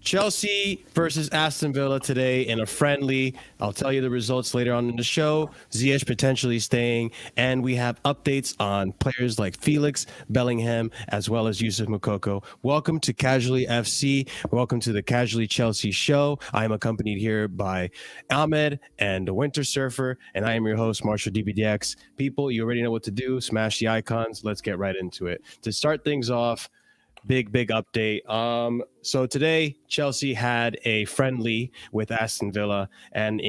Chelsea versus Aston Villa today in a friendly. I'll tell you the results later on in the show. Ziyech potentially staying, and we have updates on players like Felix Bellingham as well as Yusuf Moukoko. Welcome to Casually FC. Welcome to the Casually Chelsea show. I am accompanied here by Ahmed and the Winter Surfer, and I am your host, Marshalldbdx. People, you already know what to do. Smash the icons. Let's get right into it. To start things off, big update. So today Chelsea had a friendly with Aston Villa, and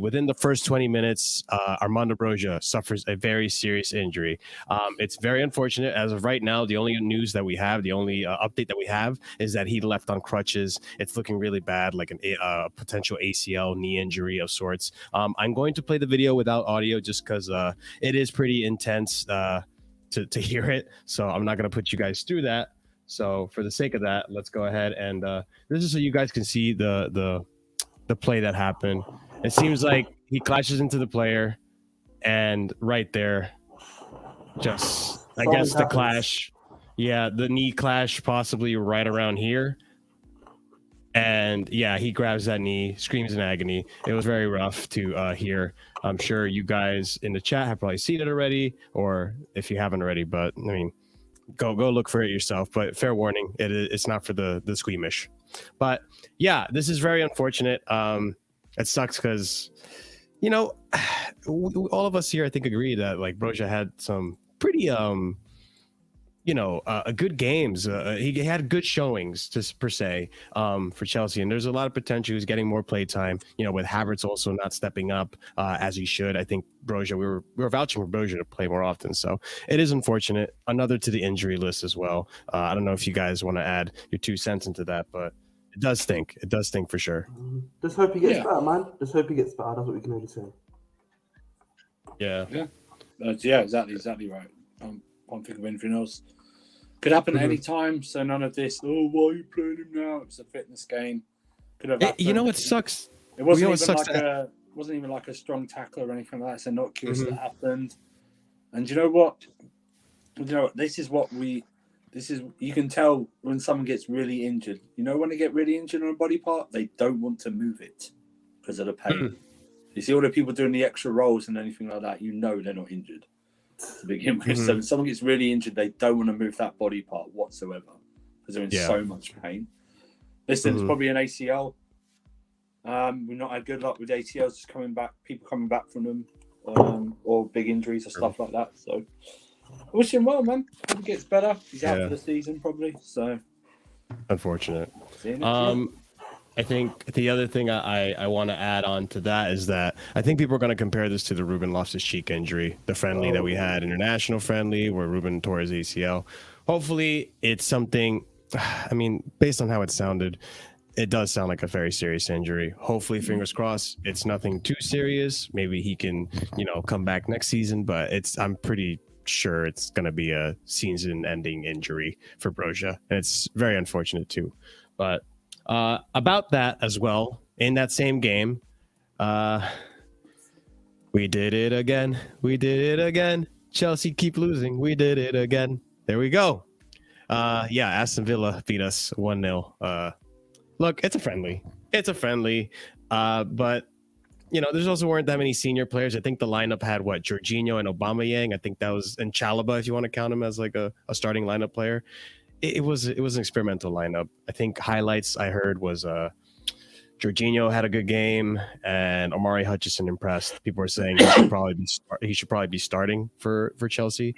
within the first 20 minutes, Armando BROJA suffers a very serious injury. It's very unfortunate. As of right now, the only news that we have, the only update that we have, is that he left on crutches. It's looking really bad, like a potential ACL knee injury of sorts. I'm going to play the video without audio just because it is pretty intense. To hear it, so I'm not going to put you guys through that. So for the sake of that, let's go ahead and this is so you guys can see the play that happened. It seems like he clashes into the player, and right there, just I guess the clash, the knee clash possibly right around here. And yeah, he grabs that knee, screams in agony. It was very rough to hear. I'm sure you guys in the chat have probably seen it already, or if you haven't already, but I mean, go look for it yourself. But fair warning, it's not for the squeamish. But yeah, this is very unfortunate. It sucks because, you know, all of us here, I think, agree that like BROJA had some pretty good games. He had good showings, just per se, for Chelsea, and there's a lot of potential. He's getting more play time. You know, with Havertz also not stepping up as he should. I think BROJA, we were vouching for BROJA to play more often, so it is unfortunate. Another to the injury list as well. I don't know if you guys want to add your 2 cents into that, but it does stink. It does stink for sure. Just hope he gets better, man. Just hope he gets better. That's what we can only say. Yeah, exactly right. Can't think of anything else. Could happen at any time, so none of this. Oh, why are you playing him now? It's a fitness game. Could have happened. You know what sucks? It wasn't even like a strong tackle or anything like that. It's a innocuous that happened. And you know what? You can tell when someone gets really injured. You know, when they get really injured on a body part, they don't want to move it because of the pain. You see all the people doing the extra rolls and anything like that. You know they're not injured to begin with. So when someone gets really injured, they don't want to move that body part whatsoever because they're in so much pain. Listen, it's probably an ACL. We've not had good luck with ACLs just people coming back from them, or big injuries or stuff like that. So I wish him well, man. Hope he gets better. He's out for the season probably. So unfortunate. I think the other thing I want to add on to that is that I think people are going to compare this to the Ruben Loftus-Cheek injury, the friendly that we had, international friendly, where Ruben tore his ACL. Hopefully it's something, I mean, based on how it sounded, it does sound like a very serious injury. Hopefully, fingers crossed, it's nothing too serious. Maybe he can, come back next season, but I'm pretty sure it's going to be a season-ending injury for BROJA, and it's very unfortunate too. But about that as well, in that same game, we did it again. Chelsea keep losing. We did it again. There we go. Aston Villa beat us 1-0. Look, it's a friendly. But there's also weren't that many senior players. I think the lineup had Jorginho and Aubameyang. I think that was, and Chalobah, if you want to count him as like a starting lineup player. It was an experimental lineup. I think highlights I heard was Jorginho had a good game and Omari Hutchinson impressed. People were saying he should probably be starting for Chelsea.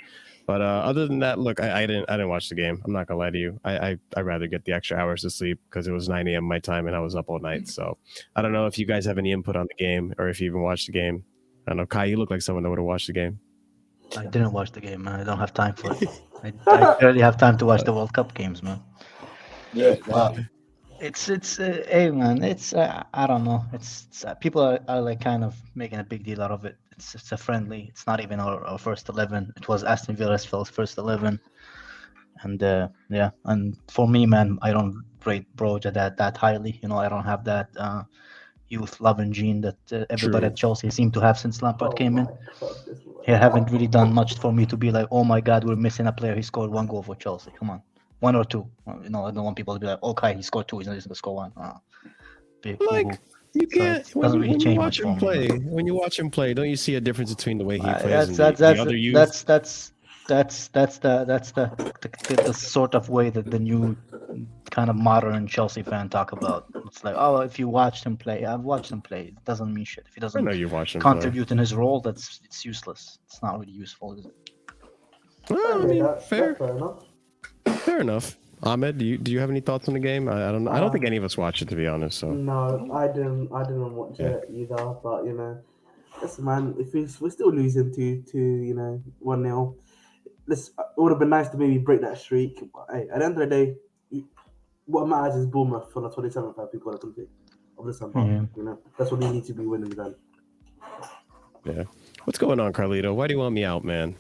But other than that, look, I didn't watch the game. I'm not gonna lie to you. I'd rather get the extra hours of sleep because it was 9 a.m. my time and I was up all night. So I don't know if you guys have any input on the game or if you even watched the game. I don't know, Kai, you look like someone that would have watched the game. I didn't watch the game, man. I don't have time for it. I barely have time to watch the World Cup games, man. Yeah, it's hey, man. It's I don't know. It's people are like kind of making a big deal out of it. It's a friendly. It's not even our first 11. It was Aston Villa's first 11, and and for me, man, I don't rate BROJA that highly. I don't have that youth loving gene that everybody at Chelsea seemed to have since Lampard came in. He haven't really done much for me to be like, oh my God, we're missing a player. He scored 1 goal for Chelsea. Come on, 1 or 2. You know, I don't want people to be like, okay, he scored 2, he's not just gonna score 1. Big Like boo-boo. you can't it doesn't really when you change watch much him for me. play. When you watch him play, don't you see a difference between the way he plays and the other youth? That's the sort of way that the new kind of modern Chelsea fan talk about. It's like, oh, if you watched him play, I've watched him play. It doesn't mean shit. If he I doesn't know you watch him play. contribute in his role, it's useless. It's not really useful, is it? Well, I mean, Fair fair enough. Fair enough. Ahmed, do you have any thoughts on the game? I don't know. I don't think any of us watched it, to be honest. So No, I didn't watch it either. But you know, listen, man, if we're still losing to 1-0, it would have been nice to maybe break that streak. But hey, at the end of the day, what matters is Bournemouth on the 27th of December. Yeah. You know, that's what we need to be winning then. yeah. What's going on, Carlito? Why do you want me out, man?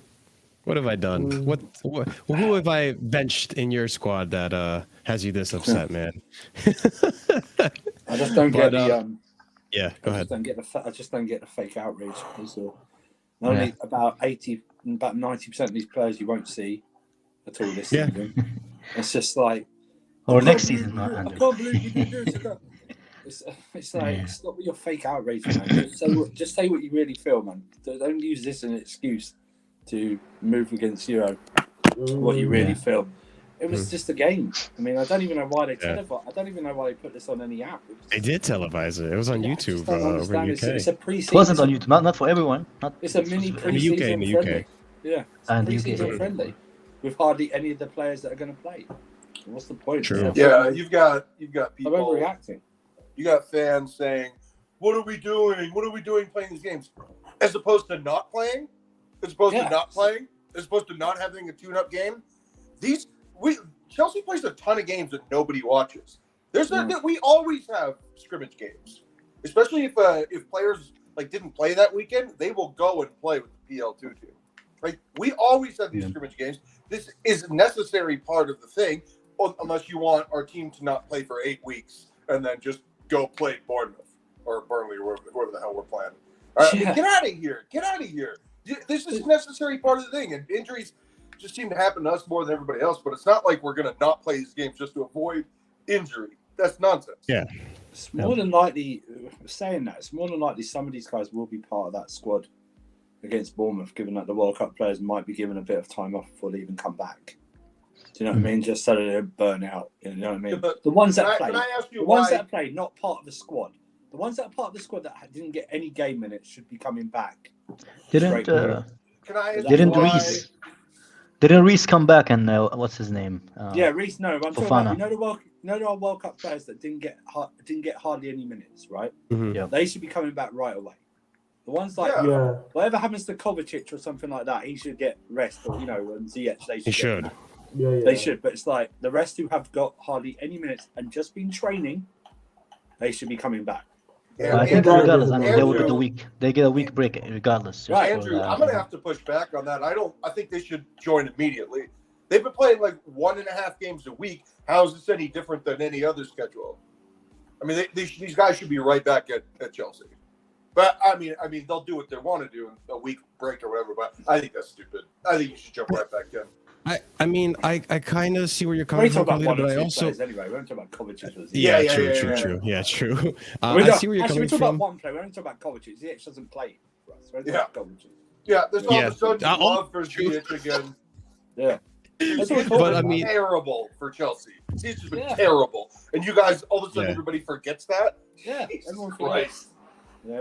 What have I done? Who have I benched in your squad that has you this upset, man? I just don't get the yeah, go ahead. I just don't get the fake outrage. Only about 90% of these players you won't see at all this season. It's just like, or next season. I can't believe you did this. It's like, stop with your fake outrage, man. Just say what you really feel, man. Don't use this as an excuse to move against what you really feel. It was just a game. I mean, I don't even know why they televise. I don't even know why they put this on any app. They did televise it. It was on YouTube over in the UK. It's a pre-season. It wasn't on YouTube. Not for everyone. It's a mini pre-season in the friendly. UK. Yeah, And the pre-season UK. friendly with hardly any of the players that are going to play. What's the point? True. Yeah, you've got I people. remember reacting. You got fans saying, "What are we doing? What are we doing playing these games?" As opposed to not playing, as opposed to not playing, as opposed to not having a tune-up game. Chelsea plays a ton of games that nobody watches. We always have scrimmage games, especially if players like didn't play that weekend, they will go and play with the PL2 team. Like we always have these scrimmage games. This is a necessary part of the thing, unless you want our team to not play for 8 weeks and then just go play Bournemouth or Burnley or whoever the hell we're playing. All right, get out of here! Get out of here! This is a necessary part of the thing, and injuries just seem to happen to us more than everybody else. But it's not like we're going to not play these games just to avoid injury. That's nonsense. Yeah. It's more than likely, saying that, it's more than likely some of these guys will be part of that squad against Bournemouth, given that the World Cup players might be given a bit of time off before they even come back. Do you know what I mean? Just so that they don't burn out. You know what I mean? Yeah, but the ones that can I ask you the ones that played, not part of the squad. The ones that are part of the squad that didn't get any game minutes should be coming back. Didn't Can I ask you why? Didn't Reece come back and what's his name? Reece. No, I'm talking about, our World Cup players that didn't get hardly any minutes, right? Mm-hmm. Yeah. They should be coming back right away. The ones like whatever happens to Kovacic or something like that, he should get rest. Or and Ziyech, they should. They should. But it's like the rest who have got hardly any minutes and just been training, they should be coming back. Yeah, I think regardless, I mean, they will get Andrew, the week. They get a week break regardless. Right, Andrew, I'm going to have to push back on that. I think they should join immediately. They've been playing like 1.5 games a week. How is this any different than any other schedule? I mean, these guys should be right back at Chelsea. But I mean, they'll do what they want to do in a week break or whatever. But I think that's stupid. I think you should jump right back in. I mean, I kind of see where you're coming from, but I also anyway. We don't talk about Kovacic. true. Yeah, true. I see where you're coming we talk from. about one player. We don't talk about Kovacic. Ziyech doesn't play for us. We don't talk about Kovacic. Yeah, there's all of a sudden love for Ziyech again. Yeah. But I mean, terrible for Chelsea. Ziyech has been terrible, and you guys all of a sudden everybody forgets that. Yeah, everyone forgets.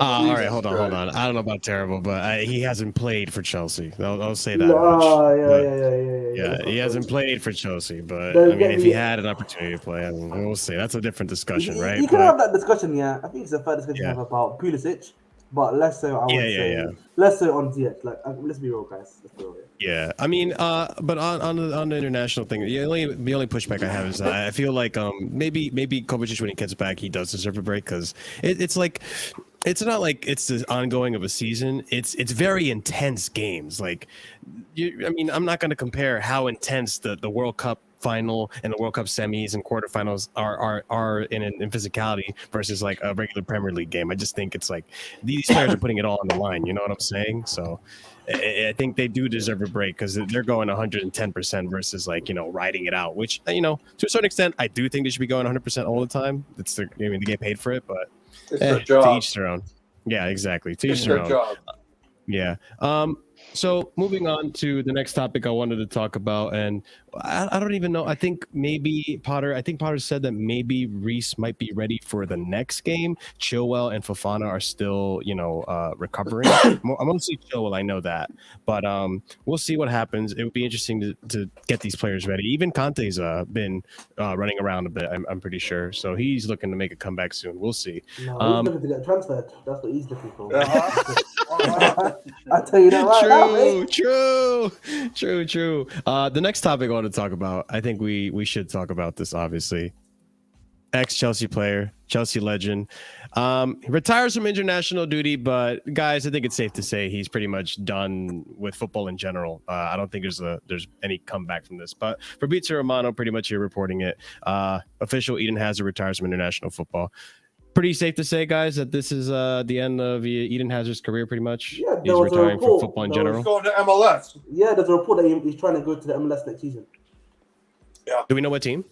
All right, hold on. I don't know about terrible, but he hasn't played for Chelsea. I'll say that much. Yeah, he hasn't played for Chelsea, but I mean, if he had an opportunity to play, we'll see. That's a different discussion, right? You can have that discussion, yeah. I think it's a fair discussion to have about Pulisic, but less so. Less so on Ziyech. Like, let's be real, guys. Let's be real. Yeah, I mean, but on the international thing, the only pushback I have is I feel like maybe Kovacic, when he gets back, he does deserve a break, because it's like. It's not like it's the ongoing of a season. It's very intense games. Like, I mean, I'm not going to compare how intense the World Cup final and the World Cup semis and quarterfinals are in physicality versus like a regular Premier League game. I just think it's like these players are putting it all on the line. You know what I'm saying? So I think they do deserve a break because they're going 110% versus like, you know, riding it out, which, you know, to a certain extent, I do think they should be going 100% all the time. It's their, I mean, they get paid for it, but It's their job. to each their own. Yeah, exactly. To It's each their their own. job. Yeah. So moving on to the next topic I wanted to talk about, and I don't even know. I think Potter said that maybe Reece might be ready for the next game. Chilwell and Fofana are still, you know, recovering. I'm gonna see Chilwell, I know that, but we'll see what happens. It would be interesting to get these players ready. Even Conte's been running around a bit. I'm pretty sure, so he's looking to make a comeback soon. We'll see. No, he's looking to get transferred. That's what he's looking for. Uh-huh. I tell you that right now, mate. True. The next topic I want to talk about, I think we should talk about this, obviously. Ex-Chelsea player, Chelsea legend. He retires from international duty, but guys, I think it's safe to say he's pretty much done with football in general. I don't think there's any comeback from this. But Fabrizio Romano, pretty much here reporting it. Official Eden Hazard retires from international football. Pretty safe to say, guys, that this is the end of Eden Hazard's career, pretty much. Yeah, he's retiring from football in general. He's going to MLS. Yeah, there's a report that he's trying to go to the MLS next season. Yeah. Do we know what team?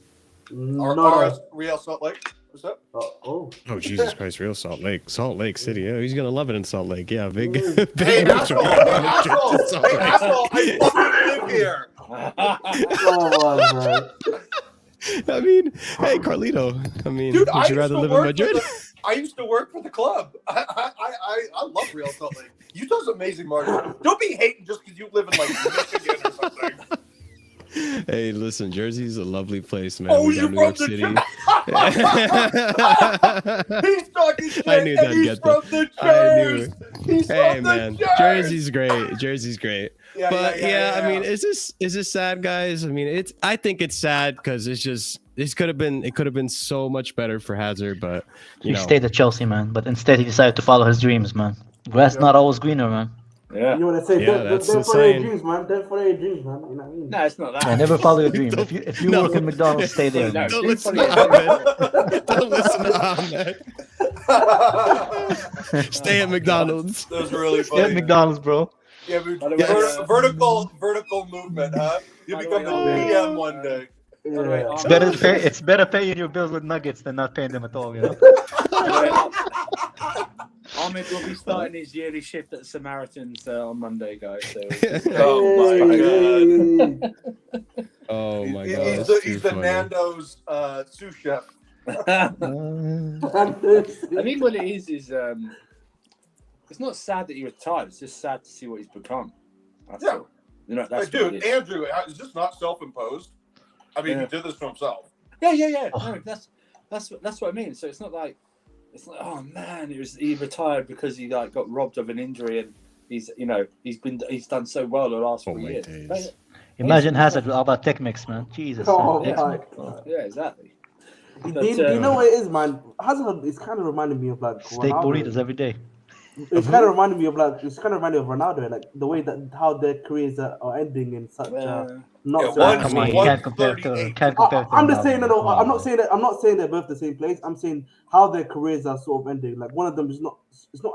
RS Real Salt Lake. What's that? Oh. Oh, Jesus Christ, real Salt Lake City. Yeah, he's gonna love it in Salt Lake. Yeah, big. Hey, asshole! Hey, asshole! I fucking live here. Come on, bro. I mean, hey, Carlito. I mean, Dude, would you rather live in Madrid? I used to work for the club. I love Real Salt Lake. Utah's amazing, Martin. Don't be hating just because you live in like Michigan or something. Hey, listen, Jersey's a lovely place, man. Oh, We you're got from New the York City. He's talking shit. I knew and that'd he's get from that. the I knew Jersey. it. He's Hey, from man, the Jersey's great. Yeah, But yeah. I mean, is this sad, guys? I mean, I think it's sad because it could have been so much better for Hazard, but He stayed at Chelsea, man, but instead he decided to follow his dreams, man. Grass not always greener, man. Yeah. You know what I say? Yeah, that's don't the follow your saying. dreams, man. Don't follow your dreams, man. You know what I mean? No, it's not that. Yeah, never follow your dream. If you No. work at McDonald's, stay there. No. Man. Don't listen to Ahmed. Don't listen to Ahmed. Stay at McDonald's. That was really Stay at funny. McDonald's, bro. Yeah, but By the way, vertical movement, huh? You By the become way, the PM one day. Yeah. It's better paying your bills with nuggets than not paying them at all, you know? Ahmed will be starting his yearly shift at Samaritans on Monday, guys. So. Oh my god. Oh my god. He's that's the too funny. Nando's sous chef. I think what it is it's not sad that he retired. It's just sad to see what he's become. That's Yeah. all. You know, that's Dude, what it is. Andrew, is this not self-imposed? I mean, he did this to himself. Yeah. No, that's what I mean. So it's not like oh man, he retired because he like got robbed of an injury and he's done so well the last 4 years. days. Imagine Hazard with all that tech mix, man. Jesus. Oh, man. my God. Yeah, exactly. You know what it is, man? Hazard is kind of reminding me of like Steak Ronaldo. burritos every day. It's kind of reminding me of Ronaldo, like the way that how their careers are ending in such not Yeah, so. one- Come on, you one can't compare to 38. I'm just saying, Ronaldo. no, I'm not saying they're both the same place. I'm saying how their careers are sort of ending. Like one of them is not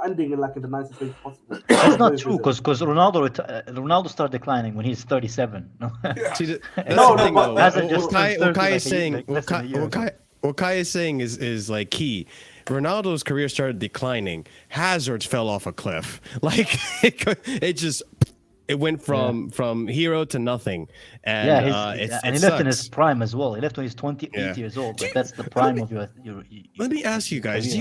ending in like in the nicest way possible. That's not true because Ronaldo started declining when he's 37. No? See, that's No, the thing, but though. Hazard just What Kai turned 30 is saying, like less than a year ago. what Kai is saying is like key. Ronaldo's career started declining. Hazard's fell off a cliff. Like it went from hero to nothing. And and he left in his prime as well. He left when he's 28 years old. But that's the prime of your. Let me ask you guys: career.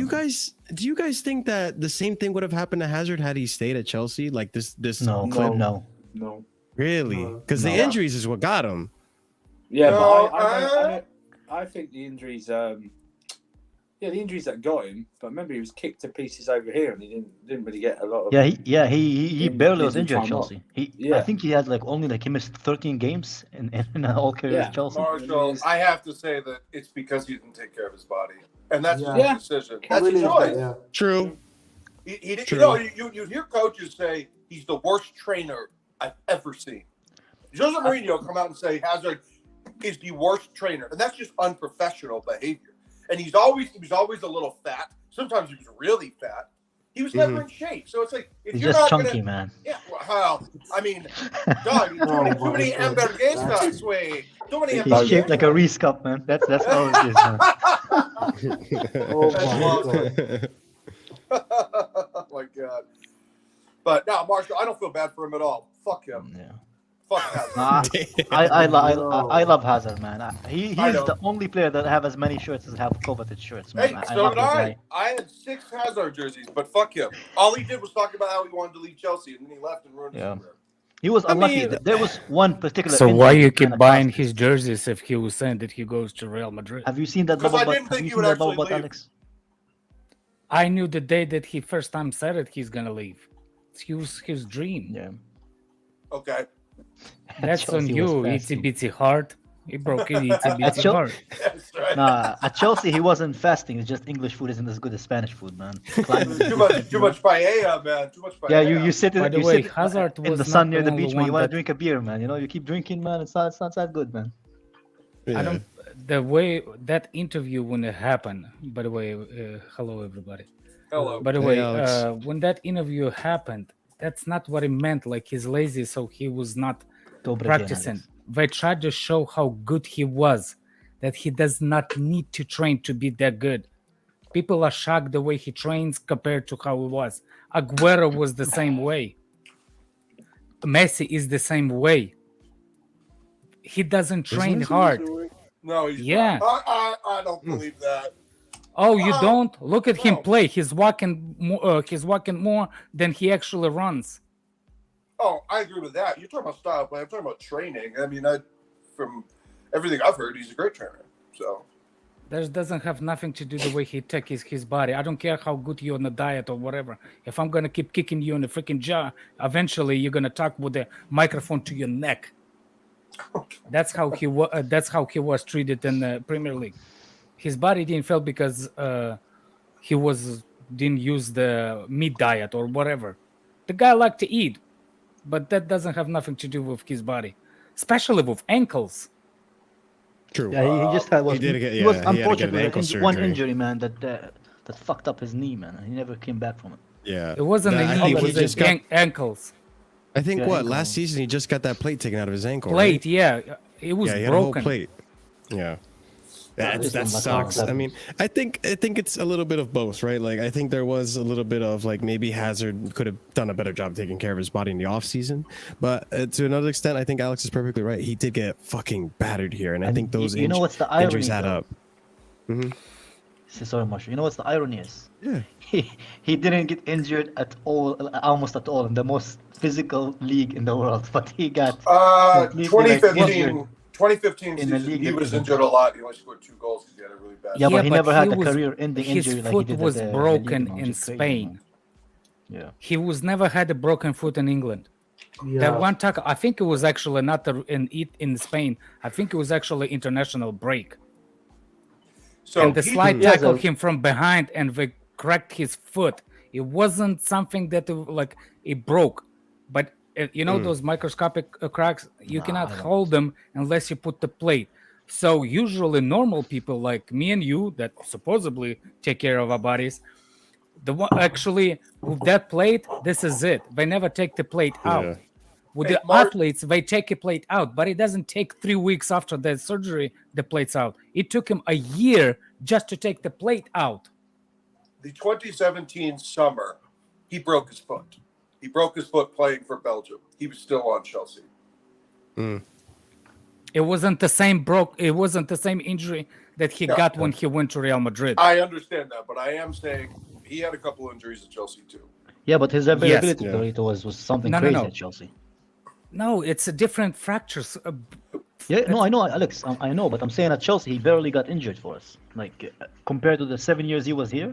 Do you guys think that the same thing would have happened to Hazard had he stayed at Chelsea? Like this No, clip? no. Really? Because the injuries is what got him. Yeah, No, but I think the injuries. The injuries that got him. But remember, he was kicked to pieces over here, and he didn't really get a lot of. He barely was injured at time off. Chelsea. I think he had he missed 13 games in the whole career at Chelsea. Marshall, I have to say that it's because he didn't take care of his body, and that's his decision. That's Really his is choice. that, yeah. True. He True. you hear coaches say he's the worst trainer I've ever seen. Jose Mourinho come out and say Hazard, is the worst trainer, and that's just unprofessional behavior. And he was always a little fat. Sometimes he was really fat. He was never in shape. So it's like if He's you're just not chunky, gonna, man. yeah. Well, I mean, dog, too many hamburguesas, way. Too many He's shaped like a hamburguesas. Reese cup, man. That's how it is, man. Oh That's my awesome. god. Oh my god. But no, Marshall, I don't feel bad for him at all. Fuck him. Yeah. Fuck Hazard. Nah, I love Hazard, man. He's I know. the only player that have as many shirts as have coveted shirts, man. Hey, I so love did that I. guy. I had 6 Hazard jerseys, but fuck him. All he did was talk about how he wanted to leave Chelsea, and then he left and ruined his Yeah. career. He was unlucky. mean- There was one particular. So injury why you that keep kinda buying cost us. his jerseys if he was saying that he goes to Real Madrid? Have you seen that 'Cause bubble I butt? didn't Have think you he seen would that bubble actually butt, leave. Alex? I knew the day that he first time said it, he's gonna leave. It was his dream. Yeah. Okay. That's on Chelsea you, was itsy fasting. bitsy heart. He broke it, itsy bitsy Chel- heart. That's right. Nah, at Chelsea he wasn't fasting. It's just English food isn't as good as Spanish food, man. Too much paella, man. Too much paella. Yeah, you sit By in, the you way, sit Hazard in was the not sun near the the beach only when you one want to that- drink a beer, man. You know, you keep drinking, man. It's not that good, man. I don't. The way that interview when it happened. By the way, hello everybody. Hello. By the Hey, way, Alex. when that interview happened, that's not what it meant. Like he's lazy, so he was not Dobre practicing. dzień, They tried to show how good he was, that he does not need to train to be that good. People are shocked the way he trains compared to how he was. Aguero was the same way. Messi is the same way. He doesn't train hard. No, he's Yeah. not. I don't believe that. Oh, you don't? Look at him No. play. He's walking more than he actually runs. Oh, I agree with that. You're talking about style play. I'm talking about training. I mean, from everything I've heard, he's a great trainer. So That doesn't have nothing to do the way he takes his body. I don't care how good you're on the diet or whatever. If I'm gonna keep kicking you in the freaking jaw, eventually you're gonna talk with the microphone to your neck. That's how he was. That's how he was treated in the Premier League. His body didn't fail because he didn't use the meat diet or whatever. The guy liked to eat, but that doesn't have nothing to do with his body, especially with ankles. True. Yeah, he just had. He did get- he was yeah, he had to get unfortunate an with ankle one surgery. injury, man. That fucked up his knee, man. And he never came back from it. Yeah. It wasn't I a knee; think it he was just his got. ankles. I think Yeah, what ankle. last season he just got that plate taken out of his ankle. Plate, Right? yeah, it was Yeah, he had a whole broken. plate. Yeah. That This one like sucks. all I mean, I think it's a little bit of both, right? Like I think there was a little bit of like maybe Hazard could have done a better job taking care of his body in the off season, but to another extent, I think Alex is perfectly right. He did get fucking battered here, and I And think those you know what's the irony, injuries add though? up. Hmm. Sorry, Marshall. You know what's the irony is? Yeah. He didn't get injured at all, almost at all, in the most physical league in the world, but he got completely, like, 2015 in the season, league he that was isn't- injured a lot. He only scored 2 goals because he had a really bad. Yeah, but he never had he a was- career-ending his injury like foot he did was at the broken Liga, in which is crazy, Spain. man. Yeah. He was never had a broken foot in England. Yeah. That one tackle, I think it was actually not in Spain. I think it was actually international break. So And the he- slide Yeah, tackled so- him from behind and they cracked his foot. It wasn't something that like it broke, but you know those microscopic cracks. You Nah, cannot I don't hold them unless you put the plate. So usually normal people like me and you that supposedly take care of our bodies, the one actually with that plate, this is it. They never take the plate out. Yeah. With Hey, the Mark- athletes, they take a plate out, but it doesn't take 3 weeks after the surgery, the plate's out. It took him a year just to take the plate out. the 2017 summer, he broke his foot. He broke his foot playing for Belgium. He was still on Chelsea. It wasn't the same it wasn't the same injury that he No. got when he went to Real Madrid. I understand that, but I am saying he had a couple injuries at Chelsea too. Yeah, but his availability Yeah. Carlito, was something No, no, crazy no. at Chelsea. No, it's a different fractures. Yeah, no, I know, Alex. I know, but I'm saying at Chelsea, he barely got injured for us. Like compared to the 7 years he was here,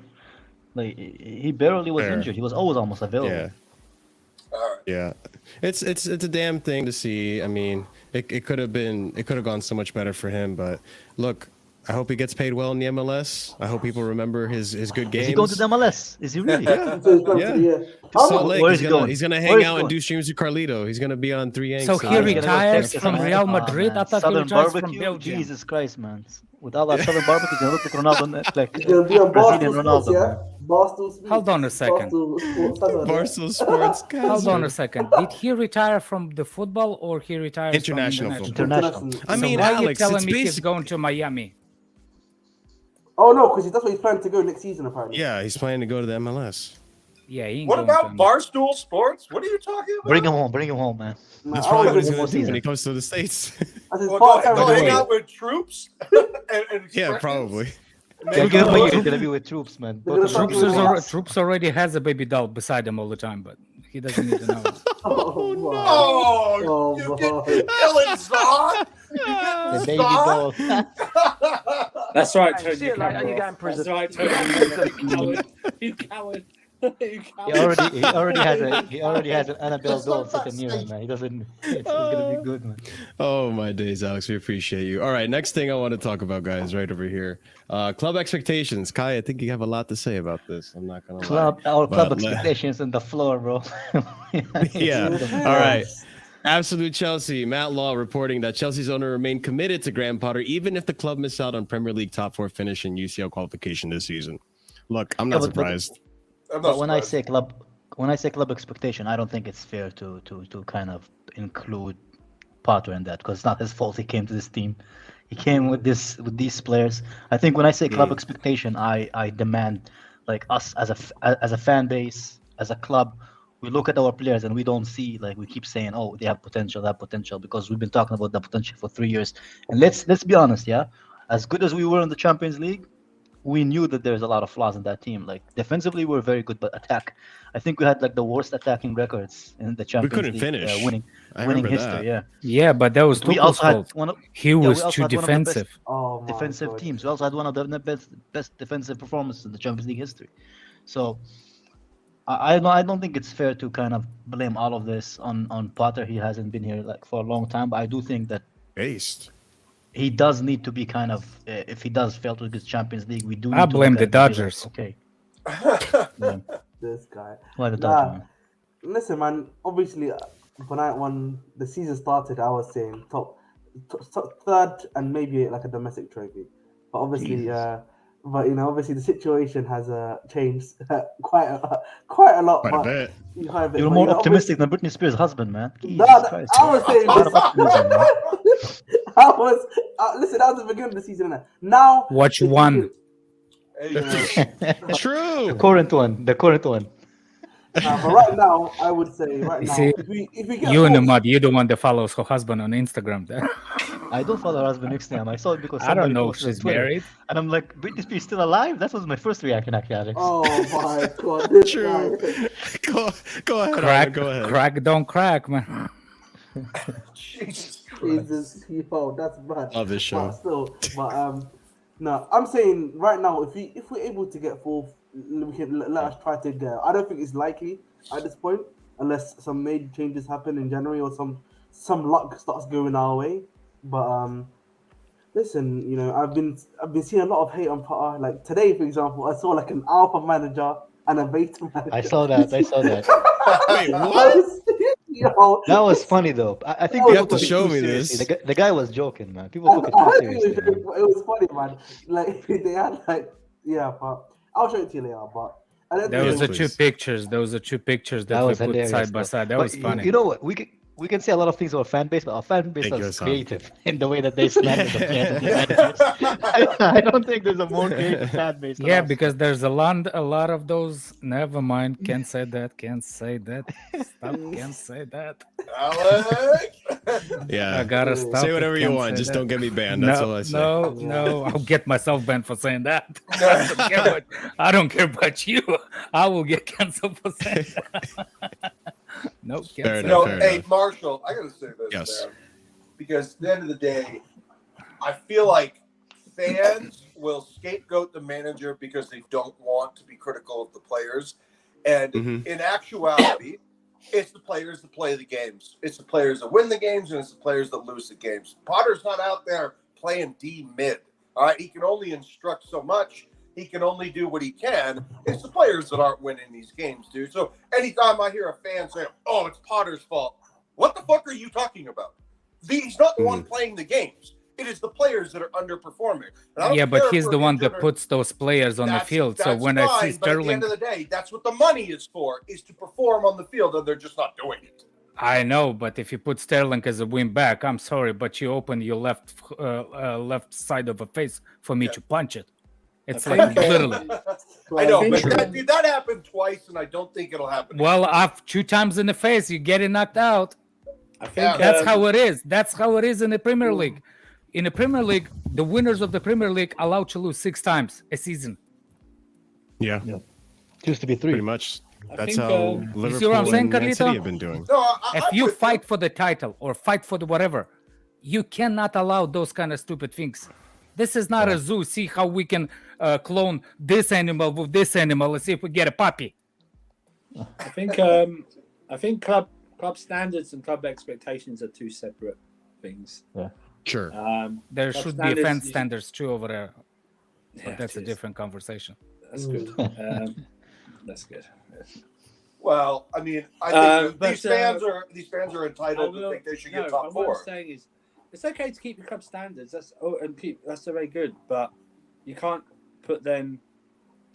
like he barely was Fair. injured. He was always almost available. Yeah. All right. Yeah, it's a damn thing to see. I mean, it could have gone so much better for him. But look, I hope he gets paid well in the MLS. I hope people remember his good games. Is he going to the MLS? Is he really? Yeah. Salt Lake. Where is he going? He's gonna Where hang is he out and going? do streams with Carlito. He's gonna be on 3 Yanks. So he retires Texas, from man. Real Oh, Madrid. man. I thought he Southern retires from barbecue. Belgium. Jesus Christ, man! With all that Southern barbecue, he's gonna look like Ronaldo, like He's gonna be on Brazilian Barstool Ronaldo. Sports, yeah? Man. Barstool Sports. Hold on a second. Barstool Sports. Hold on a second. Did he retire from the football or he retires International from International. I So mean, why are you Alex, telling it's me he's basically going to Miami? Oh no, because that's where he's planning to go next season apparently. yeah. He's planning to go to the MLS. Yeah, he ain't What going about to Barstool Sports? What are you talking about? Bring him home, man. Nah, That's I probably was what he's just- gonna do season. when he comes to the States. That's his Well, part-time go hang role. out with troops. and yeah, expressions? probably. Yeah, give him a year. He's gonna be with troops, man. They're gonna Both of start them. doing that. Troops already has a baby doll beside him all the time, but he doesn't need to know. Oh, wow. Oh, Oh, you boy. get killing, Zod. You The get baby Zod. doll. That's right, Shit, Tony. like, you got in prison. That's right, Tony. You coward. You coward. He already has an Annabelle doll sitting near him, man. He doesn't. It's gonna be good, man. Oh my days, Alex. We appreciate you. All right, next thing I want to talk about, guys, right over here. Club expectations. Kai, I think you have a lot to say about this. I'm not gonna lie. Our club But, expectations on the floor, bro. Yeah. All right. Absolute Chelsea. Matt Law reporting that Chelsea's owner remained committed to Graham Potter even if the club missed out on Premier League top 4 finish in UCL qualification this season. Look, I'm not Yeah, but- surprised. I'm not But when I surprised. say club expectation, I don't think it's fair to kind of include Potter in that because it's not his fault he came to this team. He came with these players. I think when I say club expectation, I demand like us as a fan base, as a club, we look at our players and we don't see, like, we keep saying, oh, they have potential, because we've been talking about the potential for 3 years. And let's be honest, yeah, as good as we were in the Champions League, we knew that there's a lot of flaws in that team. Like defensively, we're very good, but attack, I think we had like the worst attacking records in the Champions couldn't League, finish. winning I remember history. that. Yeah, Yeah, but that was we Tuchel's also had fault. one of He we was also too had one of the best defensive. Oh, my defensive God. teams. We also had one of the best defensive performances in the Champions League history. So I don't think it's fair to kind of blame all of this on Potter. He hasn't been here like for a long time, but I do think that Based. he does need to be kind of if he does fail to get Champions League, we do. I need to blame look the at it and be like, Dodgers. okay, yeah. This guy. Why the Nah. Dodgers? Man? Listen, man. Obviously, when the season started, I was saying top third and maybe like a domestic trophy. But obviously, Jesus. obviously the situation has changed quite a lot. Quite a bit. Quite a bit. You're But, more you know, optimistic than Britney Spears' husband, man. Nah, Jesus Christ. I was saying A lot of optimism, man. listen, that was the beginning of the season. Innit? Now Watch it's one. True. The current one. but right now, I would say You now, see, if we get You in the fourth- mud. You're the one that follows her husband on Instagram. There. I don't follow her husband next time. I saw it because I somebody don't know if posted on she's Twitter. married. And I'm like, Britney Spears still alive? That was my first reaction, actually, Alex. Oh my God, this True. guy. Go ahead. Crack, Alan, go ahead. crack, don't crack, man. Jesus Christ. Jesus, that's bad. Love this show. But still, no, I'm saying right now, if we're able to get fourth, we can let us try to get. I don't think it's likely at this point, unless some major changes happen in January or some luck starts going our way. But listen, I've been seeing a lot of hate on Potter. Like today, for example, I saw like an alpha manager and a beta manager. I saw that. Wait, what? Yo, That was funny, though. I think You people have to took it show too me seriously. this. The guy was joking, man. People took it too it seriously. Man. was funny, man. Like they had but I'll show it to you later. But I don't There think was Yeah, the please. two pictures. There was the two pictures that, That we was put hilarious. side by though. side. That But was funny. You know what? We can say a lot of things about fan base, but our fan base Thank you, is Hassan. creative in the way that they slander the players and the managers. I don't think there's a more creative fan base. than Yeah, us. because there's a lot of those. Never mind. Can't say that. Can't say that. Stop. Can't say that. Alex. I Yeah. gotta stop. Say it, whatever you can't want. say Just that. don't get me banned. That's all I say. No. I'll get myself banned for saying that. I don't care about you. I will get canceled for saying that. Nope. Can't Fair say enough. No, that. hey, Marshall, I gotta say this, Yes. man. Because at the end of the day, I feel like fans will scapegoat the manager because they don't want to be critical of the players. And in actuality, it's the players that play the games. It's the players that win the games, and it's the players that lose the games. Potter's not out there playing D mid. All right, he can only instruct so much. He can only do what he can. It's the players that aren't winning these games, dude. So anytime I hear a fan say, "Oh, it's Potter's fault," what the fuck are you talking about? He's not the one playing the games. It is the players that are underperforming. Yeah, but he's the one that puts those players on the field. So when I see Sterling, at the end of the day, that's what the money is for: is to perform on the field, and they're just not doing it. I know, but if you put Sterling as a wing back, I'm sorry, but you open your left side of a face for me to punch it. It's like literally. I know, but that happened twice, and I don't think it'll happen. Well, 2 times in the face, you get it knocked out. I think that's how it is. That's how it is in the Premier League. In the Premier League, the winners of the Premier League are allowed to lose 6 times a season. Yeah. Used to be 3. Pretty much. That's think, how Liverpool you see what I'm saying, and Man City Carlito? have been doing. No, If you fight for the title or fight for the whatever, you cannot allow those kind of stupid things. This is not a zoo. See how we can clone this animal with this animal and see if we get a puppy. I think club standards and club expectations are 2 separate things. Yeah. Sure. There club should be fan standards- standards too over there. But Yeah, that's a it is. different conversation. That's good. That's good. Well, I mean, I think but, these fans are entitled to think they should get top what 4. I'm saying is, it's okay to keep your club standards. That's very good, but you can't put them.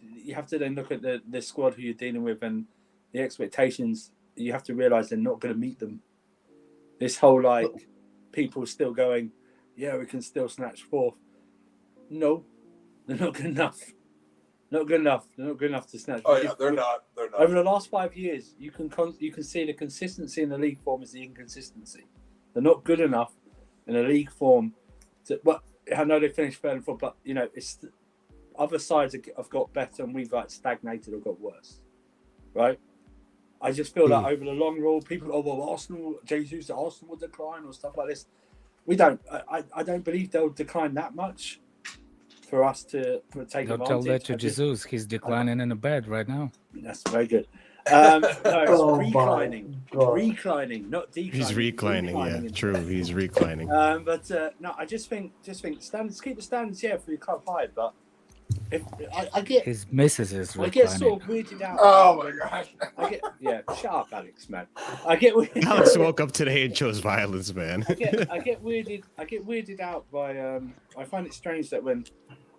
You have to then look at the squad who you're dealing with and the expectations. You have to realize they're not going to meet them. This whole people still going, yeah, we can still snatch 4th. No, they're not good enough. Not good enough. They're not good enough to snatch. Oh yeah, they're not. They're not. Over the last 5 years, you can see the consistency in the league form is the inconsistency. They're not good enough in the league form. I know they finished 3rd and 4th, but it's other sides have got better and we've stagnated or got worse, right? I just feel like over the long haul, people, Arsenal will decline or stuff like this. We don't. I don't believe they'll decline that much for us to take Don't advantage. tell that to Jesus. He's declining in the bed right now. That's very good. No, it's reclining, not declining. He's reclining, yeah. True, he's reclining. But no, I just think standards. Keep the standards, for your club high. But if I get His missus is I get reclining. sort of weirded out. Oh my gosh! Shut up, Alex, man. I get Alex woke up today and chose violence, man. I get weirded out by I find it strange that when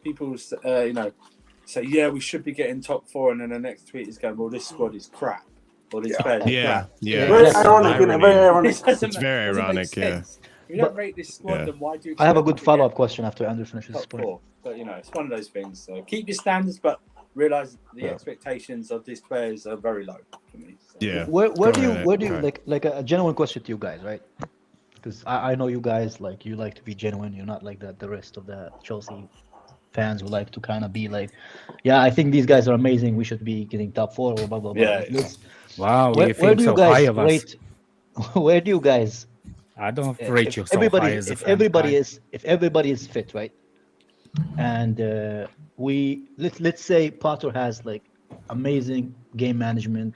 people say, yeah, we should be getting top 4, and then the next tweet is going, well, this squad is crap, or this players are crap. Yeah. Very ironic, isn't it? Very ironic. It's very ironic, yeah. If you don't rate this squad, then why do you? I have a expect good to follow-up get question after Andrew finishes his top point. 4? But it's one of those things. So keep your standards, but realize the expectations of these players are very low for me. So. Yeah. Where do you Okay. like a genuine question to you guys, right? Because I know you guys you like to be genuine. You're not like the rest of the Chelsea fans who like to kind of be like, yeah, I think these guys are amazing. We should be getting top 4 or blah blah blah. Yeah. Wow, Where you think do you so high guys of us? rate? Where do you guys? I don't rate you so everybody, high as a if fan. everybody is fit, right? And let's say Potter has amazing game management,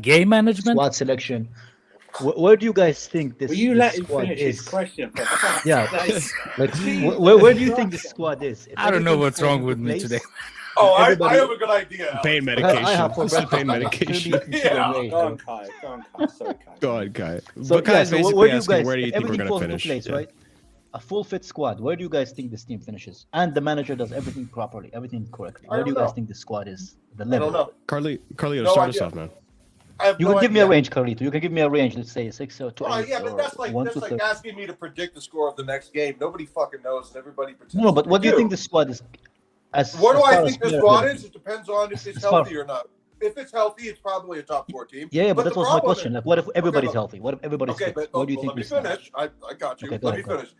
Game management? squad selection. Where do you guys think this, Will you this let him squad finish is? his question? Yeah. That's- Where do you think this squad is? If I don't know everything what's falls wrong into with me place- today. Oh, I Everybody- have a good idea. Pain I medication. have for This is breakfast. pain medication. Yeah. Go on, Kai. Sorry, Kai. Go on, Kai. So, But Kai's so basically where do you asking, guys? where do you if think we're everything going to falls into finish? place, right? A full fit squad. Where do you guys think this team finishes? And the manager does everything properly, everything correctly. Where do you don't guys know. think the squad is? The I level. don't know. Carlito, No start us idea. off, man. I have You no can give me a idea. range, Carlito. You can give me a range. Let's say 6 or 2. Oh, yeah, but that's like 1 to 30. asking me to predict the score of the next game. Nobody fucking knows, and everybody pretends. No, but what do you do. think the squad is? What as do I far think as the player squad ability? is? It depends on if it's As far- healthy or not. If it's healthy, it's probably a top 4 team. Yeah, but that the was my problem question. is- Like, what if everybody's but- healthy? What if everybody's Okay, fit? but Where do you let think me we stand? finish. I got you. Okay, go Let me ahead, go finish.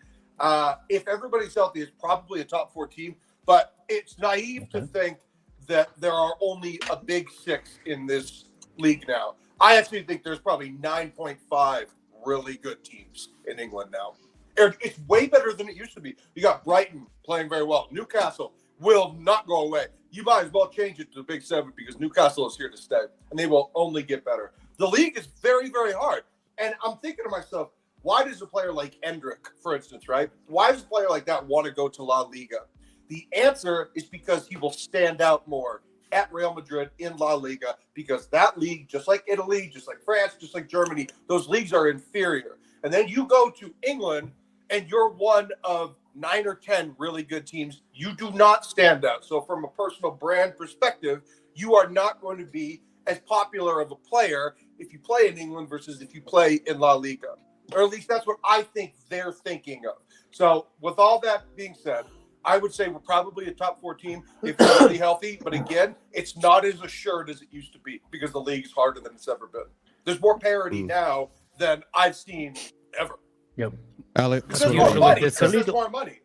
If everybody's healthy, it's probably a top 4 team. But it's naive to think that there are only a big 6 in this league now. I actually think there's probably 9.5 really good teams in England now. It's way better than it used to be. You got Brighton playing very well. Newcastle will not go away. You might as well change it to the Big 7 because Newcastle is here to stay, and they will only get better. The league is very, very hard. And I'm thinking to myself, why does a player like Endrick, for instance, right? Why does a player like that want to go to La Liga? The answer is because he will stand out more at Real Madrid in La Liga, because that league, just like Italy, just like France, just like Germany, those leagues are inferior. And then you go to England and you're one of 9 or 10 really good teams. You do not stand out. So from a personal brand perspective, you are not going to be as popular of a player if you play in England versus if you play in La Liga. Or at least that's what I think they're thinking of. So with all that being said, I would say we're probably a top 4 team if we're really healthy. But again, it's not as assured as it used to be because the league is harder than it's ever been. There's more parity now than I've seen ever. Yep. Alex, There's what more about you? money. There's more money.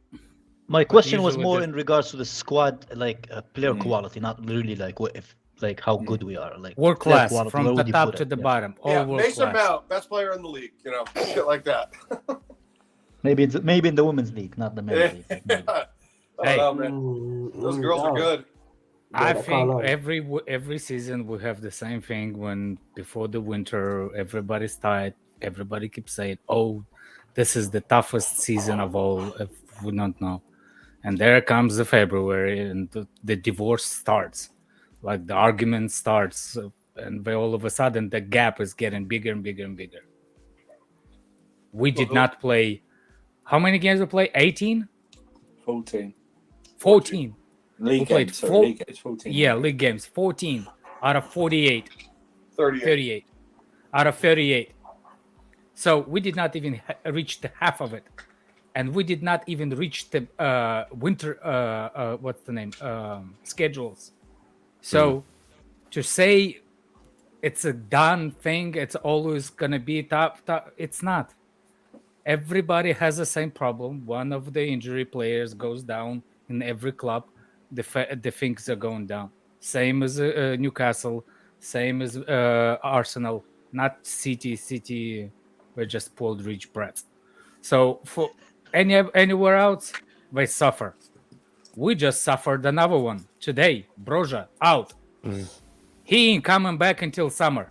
My question was usually more this- in regards to the squad, like player quality, not really like what if like how good we are, like World player class quality, from where the would you top put to it? the Yeah. bottom. All Yeah, world Mason class. Mount, best player in the league. Shit like that. Maybe in the women's league, not the men's league. Like, maybe. I don't know, man. Those girls are good. I that think Carlo. every season we have the same thing. When before the winter, everybody's tired. Everybody keeps saying, "Oh, this is the toughest season of all." If we don't know, and there comes the February, and the divorce starts, like the argument starts, and all of a sudden the gap is getting bigger and bigger and bigger. We did not play. How many games we play? 18? 14. 14. League We played games, sorry, four- league games, 14. Yeah, league games. 14 out of 48. 38. 38 out of 38. So we did not even reach the half of it, and we did not even reach the winter. What's the name? Schedules. So to say it's a done thing, it's always gonna be top. It's not. Everybody has the same problem. One of the injury players goes down in every club. The things are going down. Same as Newcastle. Same as Arsenal. Not City. City were just pulled rich brats. So for anywhere else, they suffer. We just suffered another one today. BROJA out. He ain't coming back until summer.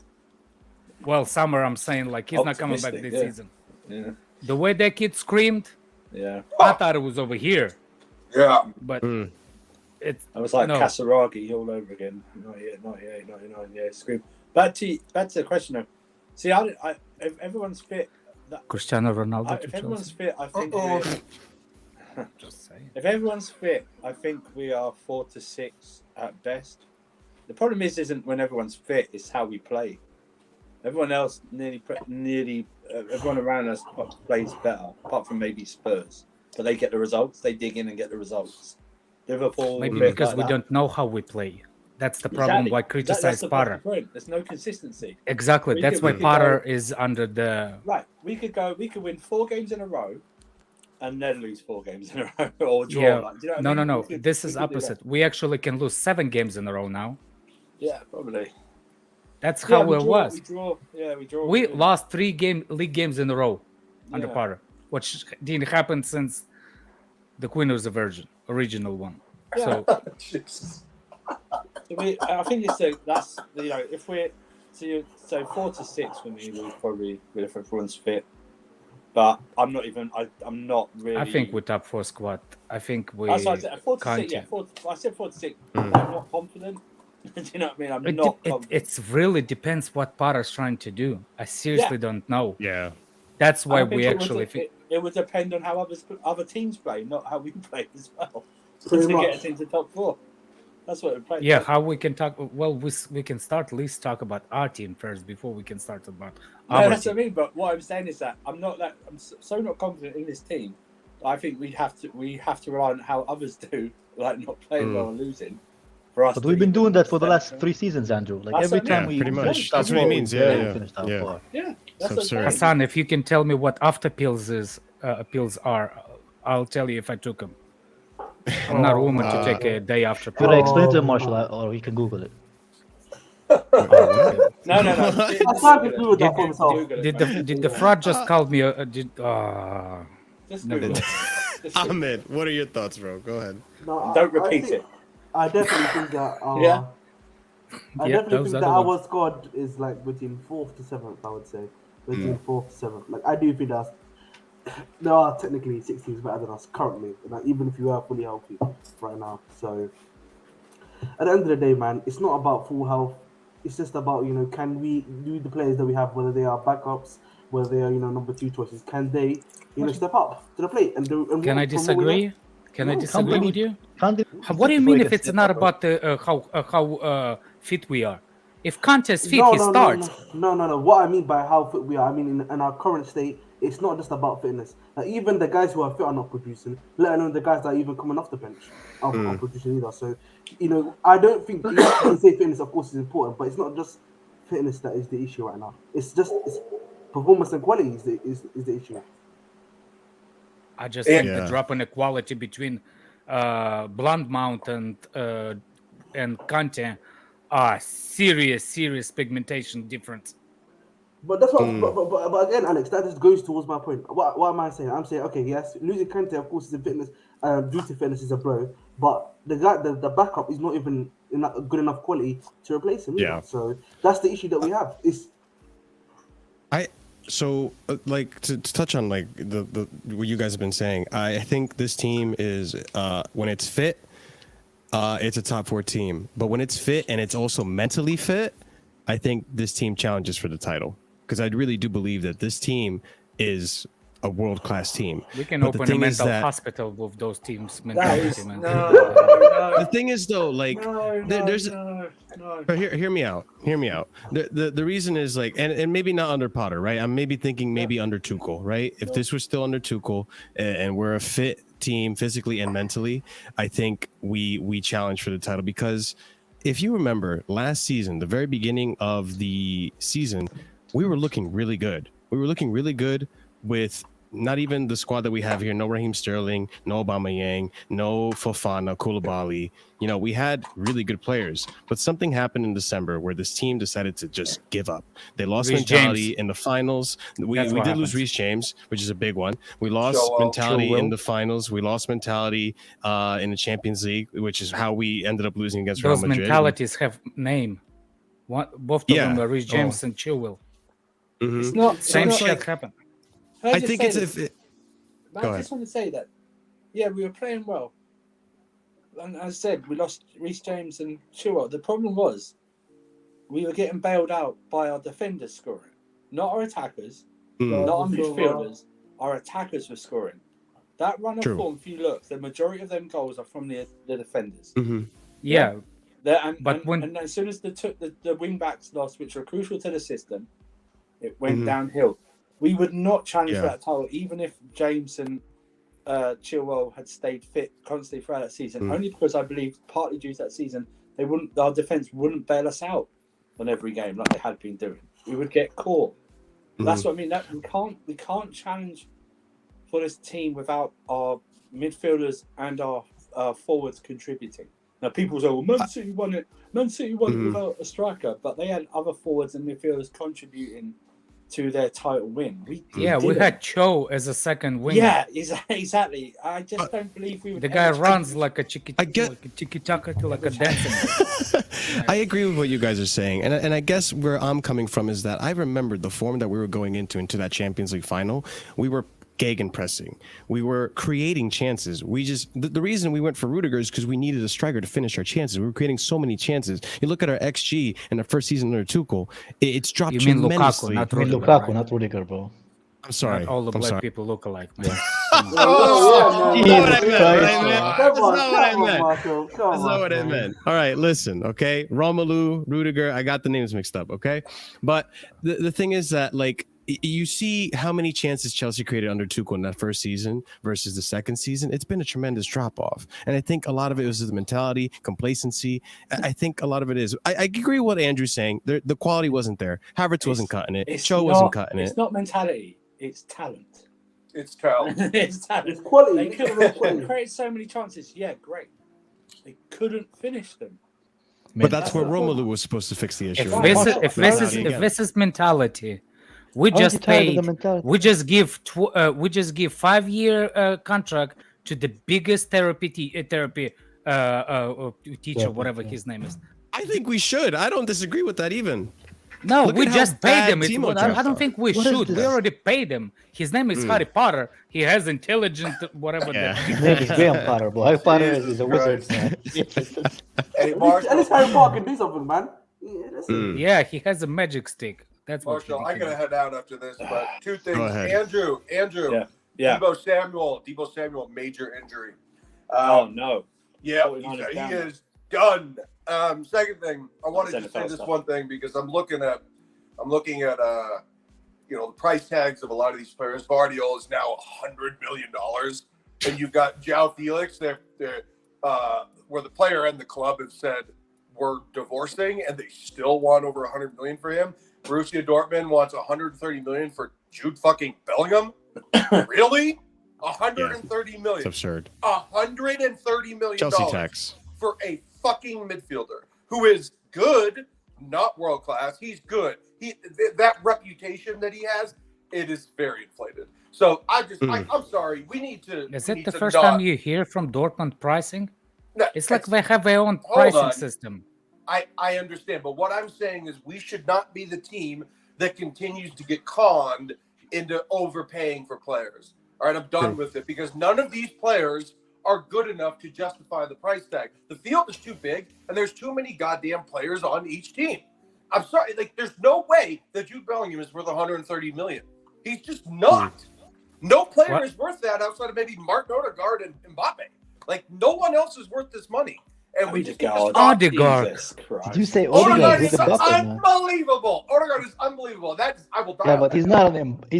Well, summer, I'm saying, like he's not coming back Optimistic, this yeah. season. Yeah. The way that kid screamed, Yeah. I thought it was over here, Yeah. but it's I was like no. Kasaragi all over again. 98, 98, 99, yeah, scream. Back to the question though. See, if everyone's fit, Cristiano Ronaldo if to everyone's Chelsea. fit, I think Just saying. if everyone's fit, I think we are 4 to 6 at best. The problem isn't when everyone's fit; it's how we play. Everyone else everyone around us plays better, apart from maybe Spurs. But they get the results. They dig in and get the results. Liverpool, Maybe a bit because like we that. don't know how we play. That's the problem. Exactly. Why That's criticize the Potter? point. There's no consistency. Exactly. We That's could- why we could Potter go- is under the. Right, we could win 4 games in a row, and then lose 4 games in a row or draw. Yeah. Like, do you know what No, I mean? no. We could- This we is could do that. opposite. We actually can lose 7 games in a row now. Yeah, probably. That's Yeah, how we it draw, was. We draw. Yeah, we draw. We win. lost 3 league games in a row under Yeah. Potter, which didn't happen since the Queen was a Virgin, original one. So Jesus. I think that's if we're so 4 to 6 for me was probably if everyone's fit, but I'm not really. I think we're top 4 squad. I think we That's what I said, 4 to 6. can't. Yeah, I said 4 to 6. I'm not confident. Do you know what I mean? I'm not confident. It's really depends what Potter's trying to do. I seriously don't know. Yeah. That's why I think we it actually would, think. it would depend on how other teams play, not how we play as well. Pretty to much. get us into top 4. That's what it plays. Yeah, how we can talk. Well, we can start at least talk about our team first before we can start about No, our that's what I team. mean. But what I'm saying is that I'm so not confident in this team. I think we have to rely on how others do, like not playing well and losing. For us, But to we've been even doing that for the last step. 3 seasons, Andrew. Like That's every what I time mean. we pretty much. finish That's top what he four, means, we yeah, barely yeah. finish top Yeah. four. Yeah, It's that's absurd. what Hassan, if you can tell me what after pills are, I'll tell you if I took them. I'm not a woman to take a day after Should I pill. explain to him, Marshall, or he can Google it? No. I can't agree with that for himself. Did the fraud just call me? Just Never Google mind. it. Just Ahmed, what are your thoughts, bro? Go ahead. No, Don't I repeat think- it. I definitely think that. Yeah. I Yeah, definitely those think are that the our ones. squad is like between 4th to 7th. I would say between 4th to 7th. Like I do think that's there are technically 6 teams better than us currently, even if you are fully healthy right now. So at the end of the day, man, it's not about full health. It's just about, can we do the players that we have, whether they are backups, whether they are, number 2 choices, can they, step up to the plate and do? And Can I disagree? Can I disagree with you? What do you mean if it's not about how fit we are? If Conte's fit, he starts. No. What I mean by how fit we are, I mean in our current state, it's not just about fitness. Like, even the guys who are fit are not producing, let alone the guys that are even coming off the bench are not producing either. So, I don't think you can say fitness, of course, is important, but it's not just fitness that is the issue right now. It's performance and quality is the issue. I just think the drop in equality between Blondmount and Conte are serious pigmentation difference. But that's what. But again, Alex, that just goes towards my point. What am I saying? I'm saying, okay, yes, losing Kante, of course, is in fitness. Due to fitness, is a blow. But the backup is not even in that good enough quality to replace him. Yeah. So that's the issue that we have. Like to touch on like the what you guys have been saying. I think this team is when it's fit, it's a top 4 team. But when it's fit and it's also mentally fit, I think this team challenges for the title, because I really do believe that this team is a world-class team. We can open a mental hospital with those teams' mentality, man. The thing is, though, like, hear me out. The reason is, like, and maybe not under Potter, right? I'm maybe thinking maybe under Tuchel, right? If this was still under Tuchel and we're a fit team physically and mentally, I think we challenge for the title. Because if you remember last season, the very beginning of the season, we were looking really good. With not even the squad that we have here. No Raheem Sterling, no Aubameyang, no Fofana, Koulibaly. We had really good players, but something happened in December where this team decided to just give up. They lost mentality in the finals. We did lose Reece James, which is a big one. We lost mentality in the finals. We lost mentality in the Champions League, which is how we ended up losing against Real Madrid. Those mentalities have name. Both of them are Reece James and Chilwell. Mm-hmm. It's not same shit happened. I think it's I just want to say that, we were playing well. And as I said, we lost Reece James and Chilwell. The problem was we were getting bailed out by our defenders scoring, not our attackers, not our midfielders. Our attackers were scoring. That run of form, if you look, the majority of them goals are from the defenders. Mm-hmm. And as soon as the wing backs lost, which were crucial to the system, it went downhill. We would not challenge for that title, even if James and Chilwell had stayed fit constantly throughout that season. Only because I believe, partly due to that season, our defense wouldn't bail us out on every game like they had been doing. We would get caught. That's what I mean. That we can't challenge for this team without our midfielders and our forwards contributing. Now, people say, "Well, Man City won it. Man City won it without a striker," but they had other forwards and midfielders contributing to their title win. We had Cho as a second winger. Yeah, exactly. I just don't believe we would. The guy runs like a tiki-taka to like a dancing. I agree with what you guys are saying, and I guess where I'm coming from is that I remembered the form that we were going into that Champions League final. We were gegenpressing. We were creating chances. We just the reason we went for Rudiger is because we needed a striker to finish our chances. We were creating so many chances. You look at our XG in the first season under Tuchel, it's dropped tremendously. Lukaku, not Rudiger, bro. I'm sorry. Not all the black people look alike, man. That's not what I meant. All right, listen, okay? Romelu, Rudiger, I got the names mixed up, okay? But the thing is that, like, you see how many chances Chelsea created under Tuchel in that first season versus the second season. It's been a tremendous drop-off. And I think a lot of it was the mentality, complacency. I think a lot of it is. I agree with what Andrew's saying. The quality wasn't there. Havertz wasn't cutting it. Cho wasn't cutting it. It's not mentality. It's talent. It's talent. It's talent. It's quality. They could have created so many chances. Yeah, great. They couldn't finish them. But that's where Romelu was supposed to fix the issue. If this is mentality, we just paid. We just give 5-year contract to the biggest therapy teacher, whatever his name is. I think we should. I don't disagree with that even. No, Look we at how just paid bad him. Timo I drafts don't are. think we What is should. We this? already paid him. His name is Harry Potter. He has intelligent whatever. Yeah. His name is Graham Potter, bro. Harry Potter Jesus is a wizard, Christ. man. Hey, At Marshall. least Harry Potter can do something, man. Yeah, listen. Yeah, he has a magic stick. That's what he Marshall, I can gotta do. head out after this, but two things. ahead. Andrew, Yeah. Debo Samuel, major injury. Oh no. Yeah, 49ers he down. is done. Second thing, I wanted to That's say NFL this stuff. one thing because I'm looking at the price tags of a lot of these players. Gvardiol is now $100 million, and you've got João Felix. They're where the player and the club have said we're divorcing, and they still want over $100 million for him. Borussia Dortmund wants $130 million for Jude fucking Bellingham. Really? $130 million. It's absurd. $130 million Chelsea tax. for a fucking midfielder who is good, not world class. He's good. That reputation that he has, it is very inflated. So I'm sorry. We need to. Is we it need the to first not- time you hear from Dortmund pricing? No, It's like they have their own Hold pricing on. system. I understand, but what I'm saying is we should not be the team that continues to get conned into overpaying for players. All right, I'm done with it because none of these players are good enough to justify the price tag. The field is too big, and there's too many goddamn players on each team. I'm sorry, like there's no way that Jude Bellingham is worth 130 million. He's just not. No player What? is worth that outside of maybe Martin Odegaard and Mbappe. Like no one else is worth this money. And we just need to God. stop. Odegaard. Jesus Christ. Did you say Odegaard Odegaard is with Mbappe, man? unbelievable. Odegaard is unbelievable. I will die. Yeah, on but that. he's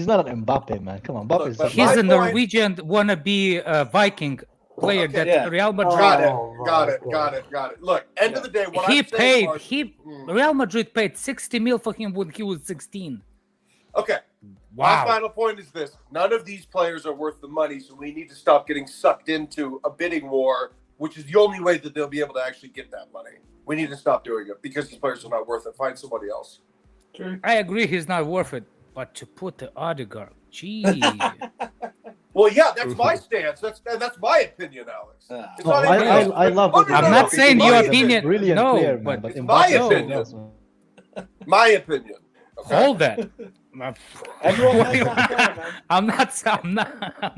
not an Mbappe, man. Come on, Mbappe Look, is but something. He's my a point- Norwegian wannabe Viking player Okay, that yeah. Real Madrid. Got it. Look, end of the day, what He I'm saying, paid. Mark- Real Madrid paid 60 mil for him when he was 16. Okay. My Wow. final point is this: none of these players are worth the money, so we need to stop getting sucked into a bidding war, which is the only way that they'll be able to actually get that money. We need to stop doing it because these players are not worth it. Find somebody else. True. I agree he's not worth it, but to put the Odegaard, gee. Well, yeah, that's my stance. That's my opinion, Alex. It's No, not even- I love No, no, Odegaard. no, I'm not it's saying my your He's a opinion. brilliant No, player, but man, it's Mbappe my is something opinion. else, man. My opinion. Okay? Hold that. Everyone has that player, man. I'm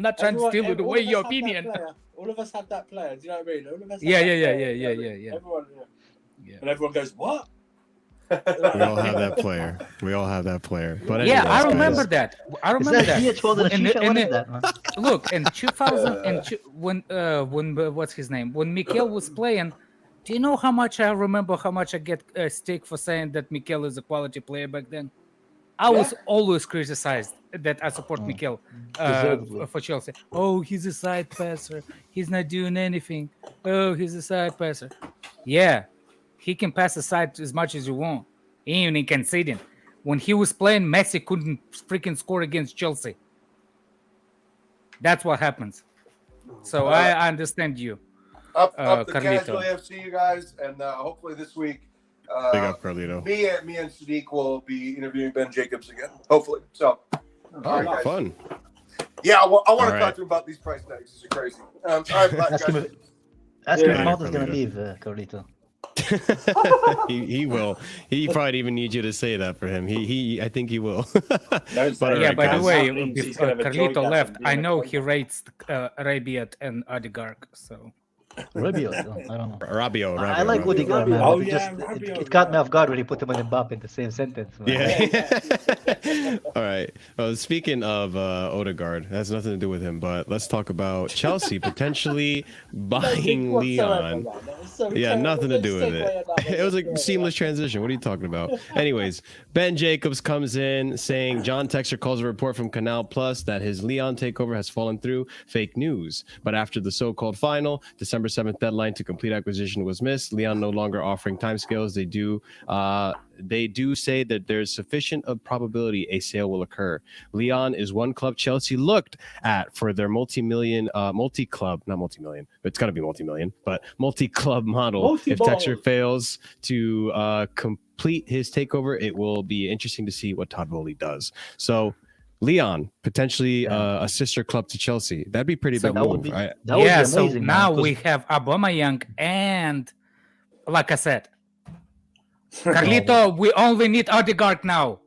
not trying to steal Everyone- away all of us your have that opinion. player. All of us have that player. Do you know what I mean? All of us have Yeah, that yeah, player. yeah. Everyone, Yeah. And everyone goes, what? We all have that player. But Yeah, anyways, I remember guys, that. I Is remember that that. Ziyech holding a In the- shisha? in What the- is that, man? Look, in 2000, when what's his name? When Mikel was playing, do you know how much I remember? How much I get a stick for saying that Mikel is a quality player back then? I was always criticized that I support Mikel Deservedly. for Chelsea. Oh, he's a side passer. He's not doing anything. Oh, he's a side passer. Yeah, he can pass aside as much as you want. Even he conceding. When he was playing, Messi couldn't freaking score against Chelsea. That's what happens. So I understand you. Up the Carlito. Casually FC, you guys, and hopefully this week, big up Carlito. me and Sadiq will be interviewing Ben Jacobs again. Hopefully. So, all right, guys. Fun. Yeah, I want to All talk right. to him about these price tags. This is crazy. All right, Ask him guys. if Yeah. Mount is gonna Carlito. leave, Carlito. he will. He probably even need you to say that for him. I think he will. Don't say But it. Yeah, alright, by the guys. way, That means he's before gonna have a joint Carlito gas left, and I be know like, he rates Rabiot and Odegaard. So Rabiot, I don't know. Rabio. I like Odegaard, man. Oh, but yeah, it Rabiot, caught me off guard when he put him and Mbappe in the same sentence, man. Yeah. All right. Well, speaking of Odegaard, that has nothing to do with him, but let's talk about Chelsea potentially buying Lyon. Yeah, nothing to do with it. It was a seamless transition. What are you talking about? Anyways, Ben Jacobs comes in saying John Texter calls a report from Canal Plus that his Lyon takeover has fallen through. Fake news. But after the so-called final, December 7th deadline to complete acquisition was missed. Lyon no longer offering timescales. They do say that there's sufficient of probability a sale will occur. Lyon is one club Chelsea looked at for their multi-club, not multi-million, it's got to be multi-million, but multi-club model. If Texter fails to complete his takeover, it will be interesting to see what Todd Boehly does. So Lyon, potentially a sister club to Chelsea. That'd be pretty big That would move. be, right? that would be so amazing. now man, 'cause we have Aubameyang and, like I said, Carlito, we only need Odegaard now,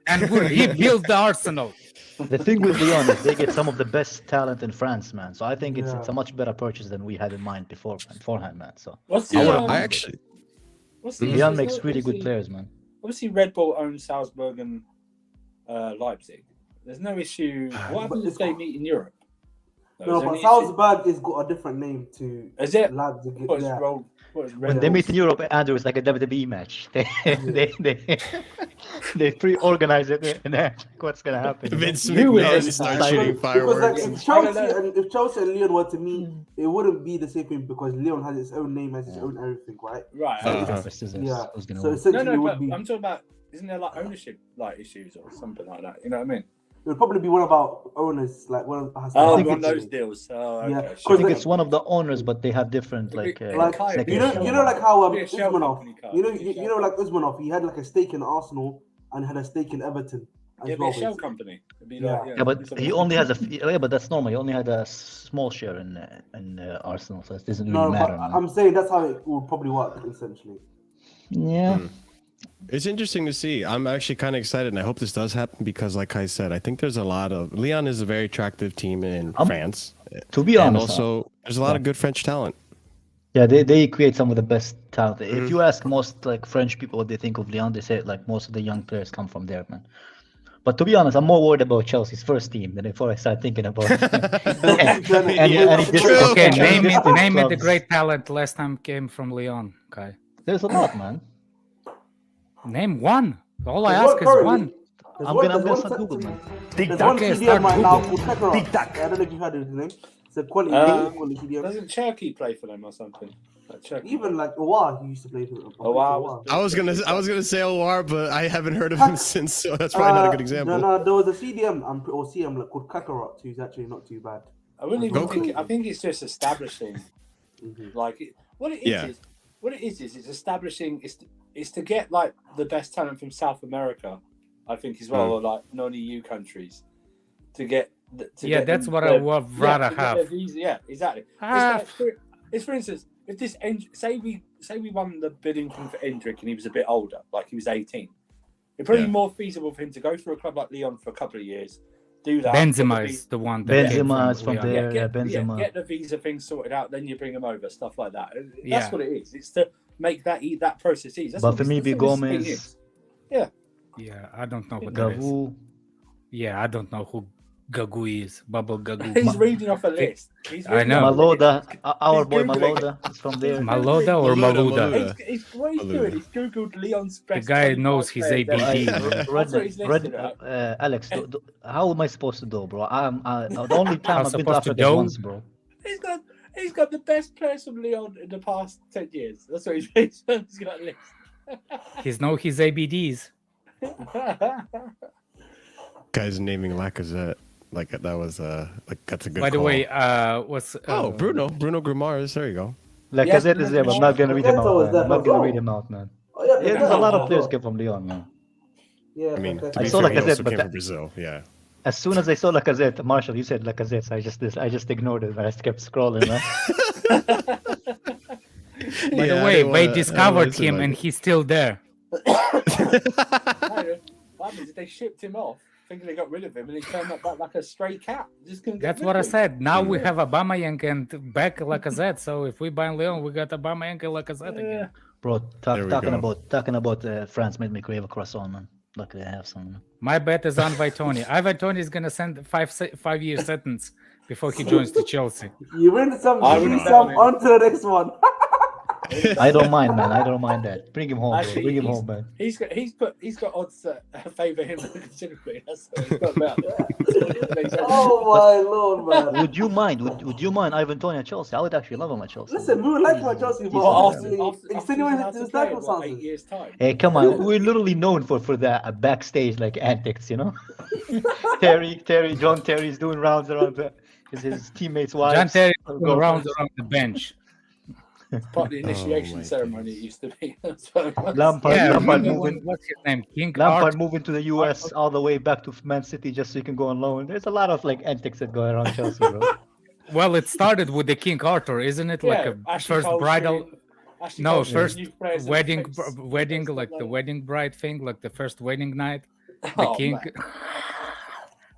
and we'll rebuild the Arsenal. The thing with Lyon is they get some of the best talent in France, man. So I think it's a much better purchase than we had in mind beforehand, man. So What's Yeah, the, I actually. what's the Lyon issue? makes really good Obviously- players, man. Obviously, Red Bull owns Salzburg and Leipzig. There's no issue. What happens if they meet in Europe? No, Is there but any issue? Salzburg has got a different name to Is it? Leipzig. What is Yeah. Red When they Bulls? meet in Europe, Andrew, it's like a WWE match. They pre-organize it and act like what's gonna happen. Vince You would McMahon hesitate. starts shooting Because like fireworks. if Chelsea and Lyon were to meet, it wouldn't be the same thing because Lyon has its own name, has its own everything, right? Right. Uh-huh. Yeah. Who's gonna So win? essentially, No, it but would be. I'm talking about. Isn't there like ownership like issues or something like that? You know what I mean? It would probably be one of our owners, like one of us. Oh, think one of it's- those deals. Oh, okay. Yeah, sure. I 'cause think they- it's one of the owners, but they have different like Like, Kai, you know, like how Be a shell Usmanov, company, Kai. you know, Be a you shell know, like Usmanov, he had like a stake in Arsenal and had a stake in Everton as Yeah, be well. a shell basically. company. It'd be Yeah. like, Yeah, but something he like only that. has yeah, but that's normal. He only had a small share in Arsenal, so it doesn't really No, but matter. man. I'm saying that's how it would probably work essentially. Yeah, It's interesting to see. I'm actually kind of excited, and I hope this does happen because, like I said, I think there's a lot of Lyon is a very attractive team in France, to be and honest, also there's a lot of good French talent. yeah, they create some of the best talent. If you ask most like French people what they think of Lyon, they say like most of the young players come from there, man. But to be honest, I'm more worried about Chelsea's first team than before I start thinking about any True. Okay, True. name me the clubs. great talent last time came from Lyon. Okay, There's a lot, man. name one. All I There's ask is currently- one. there's I'm one- gonna there's start one Google, set- man. There's one Okay, CDM start right now Google. called Kakarot. I don't know if you heard his name. It's a quality CDM. Doesn't Cherky play for them or something? Like Cherky. Even like Owa, he used to play for them. Owa I was gonna say OR, but I haven't heard of him since, so that's probably not a good example. No, there was a CDM or CM like, called Kakarot, who's actually not too bad. I wouldn't even Goku. think. I think it's just establishing, like what it is. Yeah. What it is it's establishing. It's to get like the best talent from South America, I think as well, or like non-EU countries, to get. That's what I would rather have. Yeah, exactly. Ah. It's for instance, if this say we won the bidding thing for Endrick and he was a bit older, like he was 18, it'd probably be more feasible for him to go for a club like Lyon for a couple of years, do that. Benzema is the one that came Benzema is from Lyon. there. get Benzema. get the visa thing sorted out, then you bring him over, stuff like that. That's Yeah. what it is. It's to make that process easy. That's But what for this- me, that's Big what this thing Gomez, is. Yeah. Yeah, I don't know who that is. Gavu. Yeah, I don't know who Gagu is. Bubble Gagu. He's reading off a list. He's I reading know. off a list. Maloda, our He's boy Googling. Maloda is from there. Maloda or Malouda, Malouda? What he's doing, he's googled Leon's The best. guy 25 knows his players ever. ABD. That's what he's listed at. Alex, how am I supposed to do, bro? The only time I've been to supposed to Africa do? once, bro. He's got the best players from Leon in the past 10 years. That's what he's got a list. He's know his ABDs. Guys naming Lacazette like that was like that's a good. By the call. way, what's Bruno Grimares. There you go. Lacazette is there, but I'm not gonna read him Lacazette was out, man. there I'm not as gonna well. read him out, man. Oh yeah, Yeah, there's a lot of players came from Lyon, man. Yeah, I mean, okay. to be I saw fair, he Lacazette, also but came that- from Brazil. Yeah. As soon as I saw Lacazette, Marshall, you said Lacazette, so I just ignored it, man. I just kept scrolling, man. By the way, they discovered him and he's still there. What happens is they shipped him off, thinking they got rid of him, and he turned up like a stray cat. Just couldn't get That's rid what I of him. said. Now we have Aubameyang and back Lacazette. So if we buy Leon, we got Aubameyang and Lacazette again. Bro, There we talking about France made me crave a croissant, man. Luckily, I have some. My bet is on Vitoni. Ivan Toney is gonna send a 5-year sentence before he joins to Chelsea. You win some, I you wouldn't win bet some on it. on to the next one. I don't mind, man. I don't mind that. Bring him home, bro. Actually, Bring him he's- home, man. He's got odds that favour him considerably. That's what he's got about. Oh my lord, man. Would you mind? Would you mind Ivan Toney at Chelsea? I would actually love him at Chelsea. Listen, we would like him at Chelsea, but Well, obviously, after extenuating he's allowed his to play in, what, 8 circumstances. years' time. Hey, come on. We're literally known for the backstage like antics, you know. John Terry's doing rounds around his teammates' wives. John Terry Go- rounds around the bench. It's part of the initiation my ceremony. It used to be. That's what it was. Lampard, Yeah, Lampard remember moving. what's his name? King Lampard Art. moving to the US all the way back to Man City just so he can go on loan. There's a lot of like antics that go around Chelsea, bro. Well, it started with the King Arthur, isn't it? Like Yeah, a Ashley first Cole bridal. shooting- Actually, No, Carlton, first new players in wedding, defense. wedding, Stuff like the that. wedding bride thing, like the first wedding night. The Oh, king. man.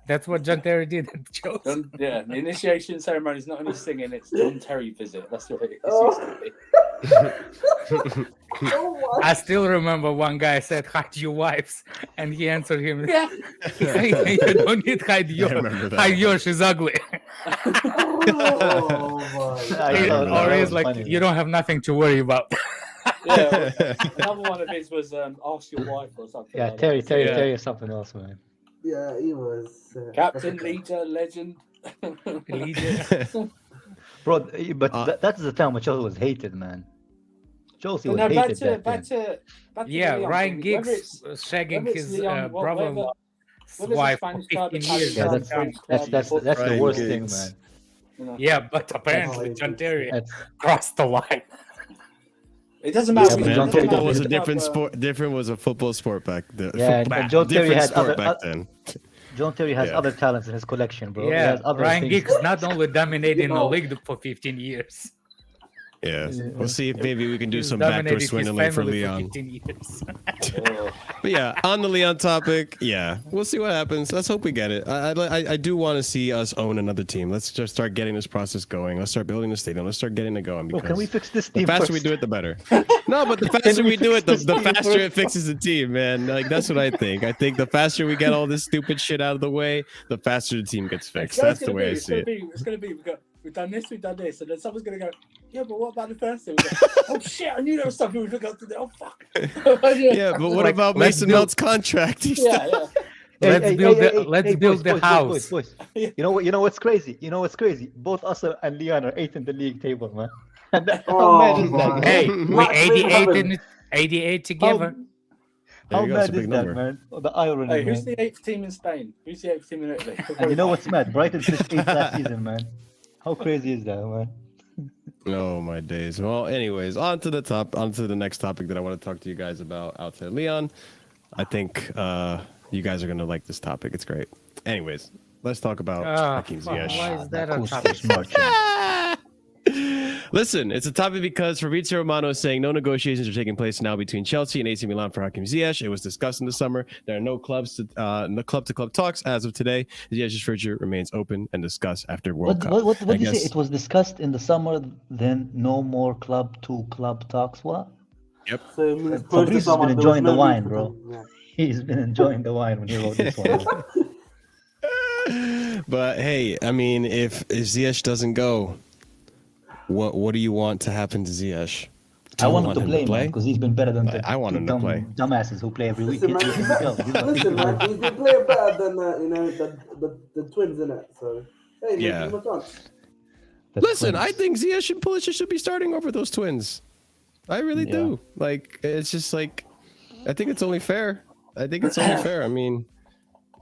That's what John Terry did at Chelsea. Yeah, the initiation ceremony is not only singing; it's John Terry visit. That's what it is. Oh. I still remember one guy said, "Hide your wives," and he answered him, Yeah. "You don't need hide yours. remember that Hide one. yours is ugly." Oh my. Or he's like, "You don't have nothing to worry about." Yeah. Another one of his was ask your wife or something. Yeah, like Terry, that. Terry is something else, man. Yeah, he was. Captain, leader, legend. Bro, but that's the time when Chelsea was hated, man. Chelsea was No, hated back to then. the Yeah, Lyon Ryan thing. Whether Giggs it's- shagging whether it's his Lyon, brother-in-law's whether it's a wife for Spanish club, 15 Italian years. Yeah, club, that's French club, the Ryan worst Giggs. thing, man. you know. Yeah, but apparently Oh, John Terry That's crossed the line. It doesn't matter. Yeah, which but Man, John it Terry doesn't football was a matter different which club, sport. Different was a football sport back then. Yeah, and John Terry different had sport other- back then. John Terry has Yeah. other talents in his collection, bro. He Yeah, has other Ryan things. Giggs not only dominating the know. league for 15 years. Yeah, we'll see if maybe we can do He's some backdoor dominated his swindling for family Lyon. 15 years. But yeah, on the Lyon topic, yeah, we'll see what happens. Let's hope we get it. I do want to see us own another team. Let's just start getting this process going. Let's start building the stadium. Let's start getting it going. Bro, Because can we fix this the team faster first? we do it, the better. No, but the faster we we do it, the fix this team faster it first? fixes the team, man. Like that's what I think. I think the faster we get all this stupid shit out of the way, the faster the team gets fixed. That's the way I see it. It's going to be, we've done this, and then someone's going to go, yeah, but what about the first thing? We go, oh shit, I knew there was something we forgot to do. Oh fuck. Yeah, but what about let's Mason build- Mount's contract? He's Yeah, yeah. Let's build the house. Boys. You know what? You know what's crazy? You know what's crazy? Both us and Lyon are 8th in the league table, man. And how Oh, mad is that? man. Man? Hey, we Max 88 Verstappen. in 88 together. There How you go, it's mad a is big that, number. man? Oh, the irony, Hey, who's man. the 8th team in Spain? Who's the 8th team in Italy? And you know what's mad? Brighton finished 8th last season, man. How crazy is that, man? Oh my days. Well, anyways, on to the next topic that I want to talk to you guys about outside Lyon. I think you guys are gonna like this topic. It's great. Anyways, let's talk about Hakim Fuck, Ziyech. why is that a Cool topic? Steve Martin. Listen, it's a topic because Fabrizio Romano is saying no negotiations are taking place now between Chelsea and AC Milan for Hakim Ziyech. It was discussed in the summer. There are no club-to-club talks as of today. Ziyech's future remains open and discussed after World Cup. What I did you say? guess- It was discussed in the summer, then no more club-to-club talks? What? So it means Fabrice has summer, been there was enjoying the no wine, need bro. for them, He's been enjoying the wine when he wrote this one. But hey, I mean, if Ziyech doesn't go, what do you want to happen to Ziyech? Do I you want him to play, because he's been better than the I want him to dumb play. dumbasses who play every week. Listen, man, Listen, man, he's been playing better than the twins, innit? So hey, Yeah. give him a chance. Listen, I think Ziyech and Pulisic should be starting over those twins. I really do. Like, it's just like, I think it's only fair. I mean,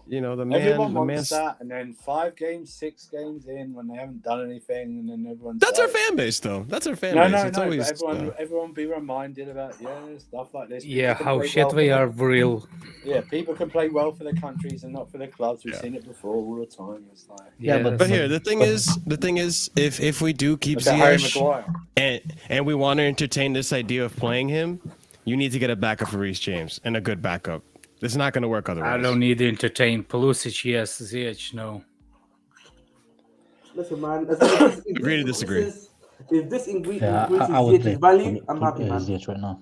you know, Everyone the wants man's. that, and then 5 games, 6 games in when they haven't done anything, and then everyone's That's our like, fan base, though. That's our fan No, base. no, It's no. always, But everyone be reminded about stuff like this. Yeah, People how can play shit well we for are their- real. Yeah, people can play well for their countries and not for their clubs. We've Yeah. seen it before all the time. It's like Yeah, but- But here, the thing is, if we do keep look at Harry Ziyech Maguire. and we want to entertain this idea of playing him, you need to get a backup for Reece James and a good backup. It's not going to work otherwise. I don't need to entertain Pulisic, yes, Ziyech, no. Listen, man. Agree to disagree. If this increases I would play Ziyech's value, I'm happy, man. Ziyech right now.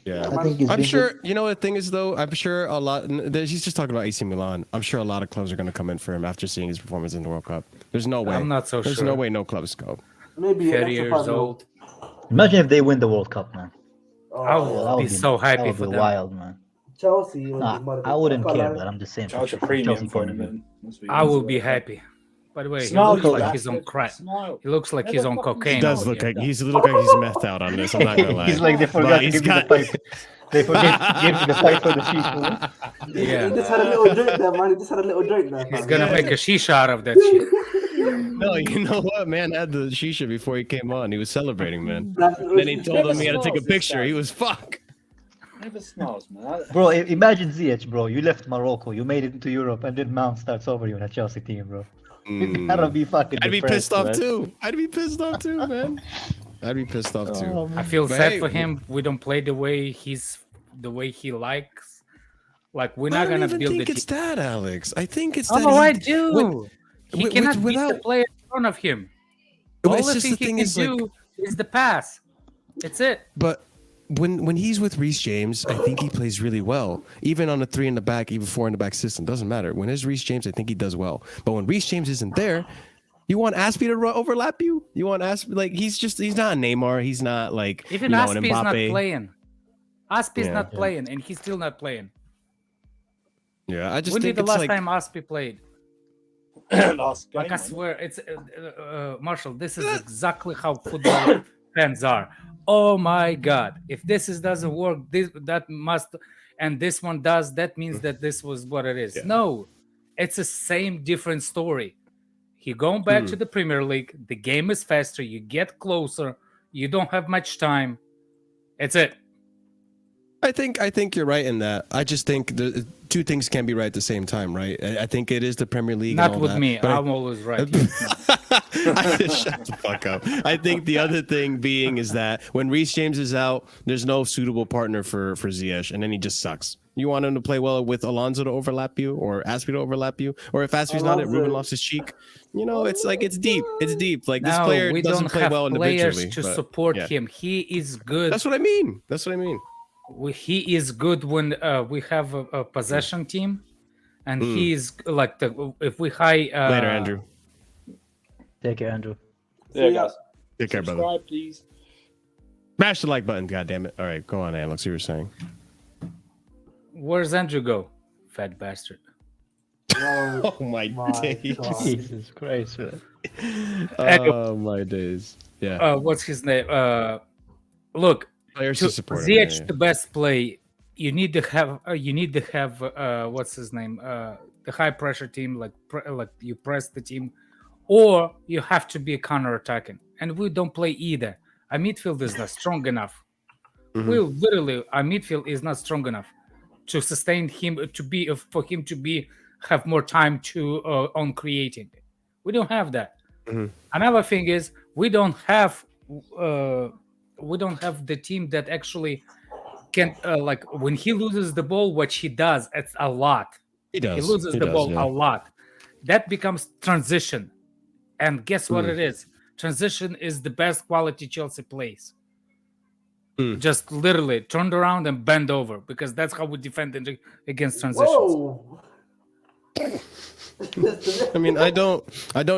Yeah. I think he's I'm been sure, you know, the thing is, though, I'm sure a lot, he's just talking about AC Milan. I'm sure a lot of clubs are going to come in for him after seeing his performance in the World Cup. There's no way. I'm not so There's sure. no way no clubs go. Maybe 30 an extra years 5 mil. old. Imagine if they win the World Cup, man. I Oh, would be so happy that for would be them. wild, man. Chelsea. Nah, I wouldn't care, but I'm just saying. Charge a from premium Chelsea for point him. of view. Man. Must be I will easy. be happy. By the way, he Smile, looks like bastard. he's on crack. Smile. He looks like he's on cocaine. He does over look here. like he's methed out on this. I'm not going to lie. He's like, they forgot But to he's give me the got- pipe. They forget to give me the pipe for the sheet. Yeah. He just had a little drink there, man. He just had a little drink there. He's fam. gonna make a shisha out of that shit. No, you know what? Man had the shisha before he came on. He was celebrating, man. That's- Then he told him he had to take a Never smiles, picture. this He was fuck. Never smiles, man. Bro, imagine Ziyech, bro. You left Morocco, you made it into Europe, and then Mount starts over you in a Chelsea team, bro. That'll be fucking I'd be depressed, pissed off man. too. I'd be pissed off too, man. I'd be pissed off too. Oh, I feel But sad hey, for him. We don't play the way he likes. Like we're I not don't gonna even build think the it's team. that, Alex. I think it's that Oh, I he, do. He with- cannot beat the without- player in front of him. But All it's the just thing the he thing can is, like, do is the pass. It's it. but when he's with Reece James, I think he plays really well. Even on a 3 in the back, even 4 in the back system, doesn't matter. When it's Reece James, I think he does well. But when Reece James isn't there, you want Aspie to overlap you? You want Aspie, like, he's not a Neymar. He's not like Even an Aspie is not Mbappe. playing. Aspie is Yeah. not playing, and he's still not playing. Yeah, I just When think did the it's last like time Aspie played? Last game. Like I swear, it's Marshall. This is exactly how football fans are. Oh my God! If doesn't work, that must, and this one does. That means that this was what it is. Yeah. No, it's the same different story. He going back to the Premier League. The game is faster. You get closer. You don't have much time. It's it. I think you're right in that. I just think the two things can be right at the same time, right? I think it is the Premier League. Not and all with that, me. but I'm always right. Shut the fuck up. I think the other thing being is that when Reece James is out, there's no suitable partner for Ziyech, and then he just sucks. You want him to play well with Alonso to overlap you, or Aspie to overlap you, or if Aspie's not it, Alonso. Ruben Loftus-Cheek. You know, it's like it's deep. It's deep. Like this No, player we doesn't don't play have well players individually. to but, support yeah. him. He is good. That's what I mean. That's what I mean. He is good when we have a possession team, and he is like if we high Later, Andrew. Take care, Andrew. Yeah, guys. Take care, brother. Subscribe, please. Smash the like button. God damn it. All right, go on, Alex. You were saying. Where's Andrew go? Fat bastard. Oh, Oh my my days. God. Jesus Christ, man. Oh my days. Yeah. What's his name? Look, Players to to support him. Ziyech Yeah, the best play. You need to have what's his name? The high pressure team, like you press the team, or you have to be counter attacking, and we don't play either. Our midfield is not strong enough. We literally, our midfield is not strong enough to sustain him for him to have more time to on creating. We don't have that. Another thing is we don't have the team that actually can like when he loses the ball, what he does, it's a lot. He does. He loses the ball yeah. a lot. That becomes transition, and guess what it is? Transition is the best quality Chelsea plays. Just literally turned around and bend over because that's how we defend against transitions. Whoa. I mean, I don't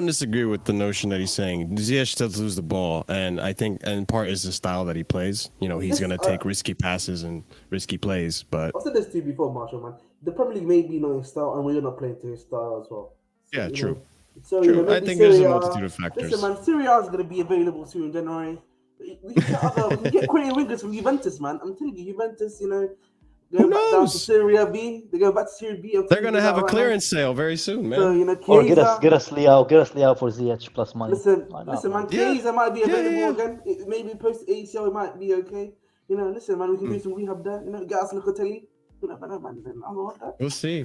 disagree with the notion that he's saying Ziyech does lose the ball, and I think in part is the style that he plays. You know, he's gonna take risky passes and risky plays, but I've said this to you before, Marshall, man. The Premier League may be not his style, and we're not playing to his style as well. So, yeah, you true. know, so, True. you know, I maybe think there's a Serie A- multitude of factors. Listen, man, Serie A is going to be available soon in January. We can get quality wingers from Juventus, man. I'm telling you, Juventus, you know, going back down to knows? Serie B. They're going back to Serie B. They're gonna have a clearance sale very soon, man. So, you know, Or Chiesa, get us Leao for Ziyech plus money. listen, Why not, listen, man, Yeah. Chiesa might be Yeah, available yeah. again. Maybe post ACL, it might be okay. You know, listen, man, we can do some rehab there. You know, get us Locatelli. You know, man, I don't want that.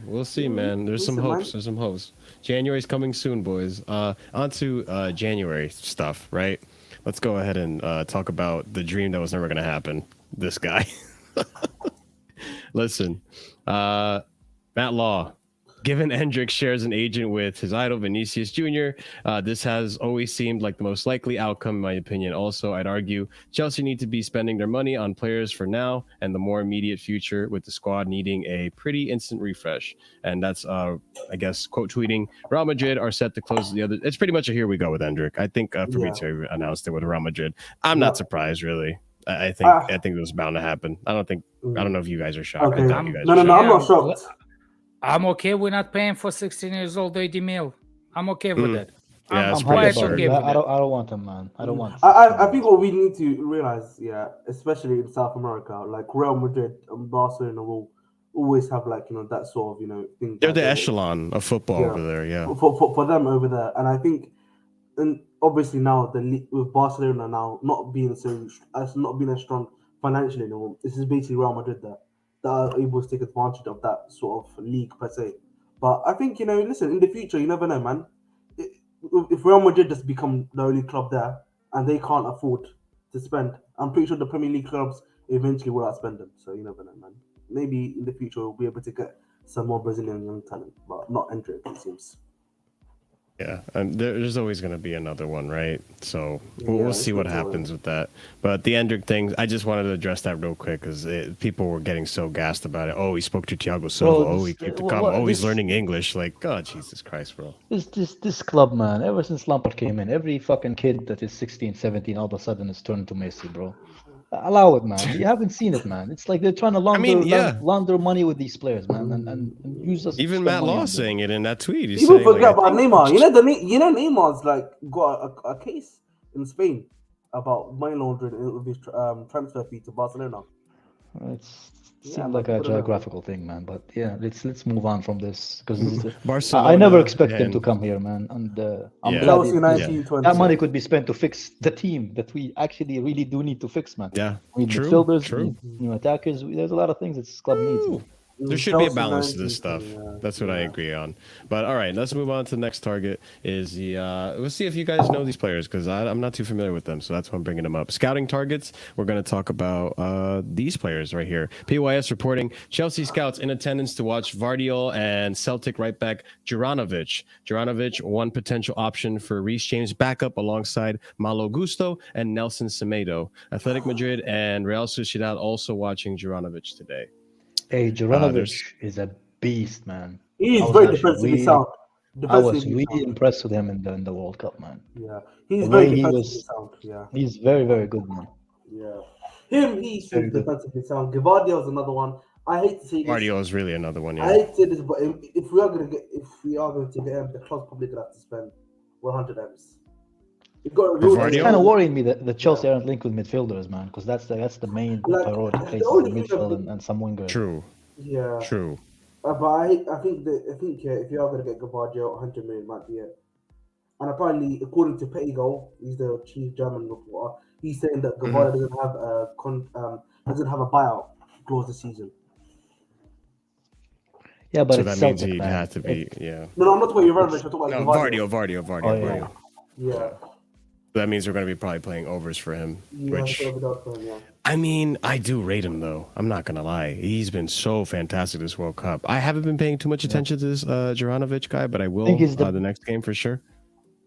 We'll see, man. There's some Listen, hopes. man. There's some hopes. January's coming soon, boys. On to January stuff, right? Let's go ahead and talk about the dream that was never going to happen. This guy. Listen, Matt Law, given Endrick shares an agent with his idol Vinicius Jr., this has always seemed like the most likely outcome, in my opinion. Also, I'd argue Chelsea need to be spending their money on players for now and the more immediate future, with the squad needing a pretty instant refresh. And that's, I guess, quote tweeting, Real Madrid are set to close the other. It's pretty much a here we go with Endrick. I think Fabrizio announced it with Real Madrid. I'm not surprised, really. I think it was bound to happen. I don't know if you guys are shocked. Okay. I thought you guys No, were I'm not shocked. shocked. I'm okay. We're not paying for 16 years old 80 mil. I'm okay with that. Yeah, it's I'm pretty quite absurd. okay with I that. don't want him, man. I don't want. I think what we need to realize, especially in South America, like Real Madrid and Barcelona will always have like, you know, that sort of, you know, thing. They're like the that. echelon of football over there, yeah. For them over there, and I think, and obviously now with Barcelona now not being as strong financially anymore, this is basically Real Madrid that are able to take advantage of that sort of league per se. But I think, you know, listen, in the future, you never know, man. If Real Madrid just become the only club there and they can't afford to spend. I'm pretty sure the Premier League clubs eventually will outspend them. So you never know, man. Maybe in the future we'll be able to get some more Brazilian young talent, but not Endrick, it seems. Yeah, and there's always going to be another one, right? So we'll see what happens with that. But the Endrick thing, I just wanted to address that real quick because people were getting so gassed about it. Oh, he spoke to Thiago Silva. He kept the comment. Oh, he's learning English. Like, God, Jesus Christ, bro. This club, man, ever since Lampard came in, every fucking kid that is 16, 17, all of a sudden is turned to Messi, bro. Allow it, man. You haven't seen it, man. It's like they're trying to launder money with these players, man, and use us. Even Matt Law saying it in that tweet. People forget about Neymar. You know Neymar's like got a case in Spain about money laundering with his transfer fee to Barcelona. It seemed like a geographical thing, man. But yeah, let's move on from this because I never expected him to come here, man. And I'm glad that money could be spent to fix the team that we actually really do need to fix, man. Yeah, we need midfielders, we need attackers. There's a lot of things this club needs. Man. There should be a balance to this stuff. That's what I agree on. But all right, let's move on to the next target. Is the let's see if you guys know these players because I'm not too familiar with them, so that's why I'm bringing them up. Scouting targets. We're going to talk about these players right here. PYS reporting: Chelsea scouts in attendance to watch Gvardiol and Celtic right back Juranovic. Juranovic, one potential option for Reece James backup alongside Malo Gusto and Nelson Semedo. Athletic Madrid and Real Sociedad also watching Juranovic today. Hey, Juranovic is a beast, man. He's very defensively sound. I was really impressed with him in the World Cup, man. Yeah, he's very defensively sound. Yeah, he's very, very good, man. Yeah, he's defensively sound. Gvardiol is another one. I hate to say this. Gvardiol is really another one. Yeah. I hate to say this, but if we are going to get him, the club's probably going to have to spend 100 M's. It's kind of worrying me that Chelsea aren't linked with midfielders, man, because that's the main priority. Midfield and some wingers. True. Yeah. True. But I think if you are going to get Gvardiol, 100 million might be it. And apparently, according to Pettigol, he's the chief German reporter. He's saying that Gvardiol doesn't have a buyout clause this season. Yeah, but so it's that Celtic, means he'd man. have to be. No, I'm not talking about Juranovic. I'm talking about Gvardiol. Gvardiol. Yeah. That means we're going to be probably playing overs for him. Which, yeah. I mean, I do rate him, though. I'm not going to lie. He's been so fantastic this World Cup. I haven't been paying too much attention to this Juranovic guy, but I will the next game for sure.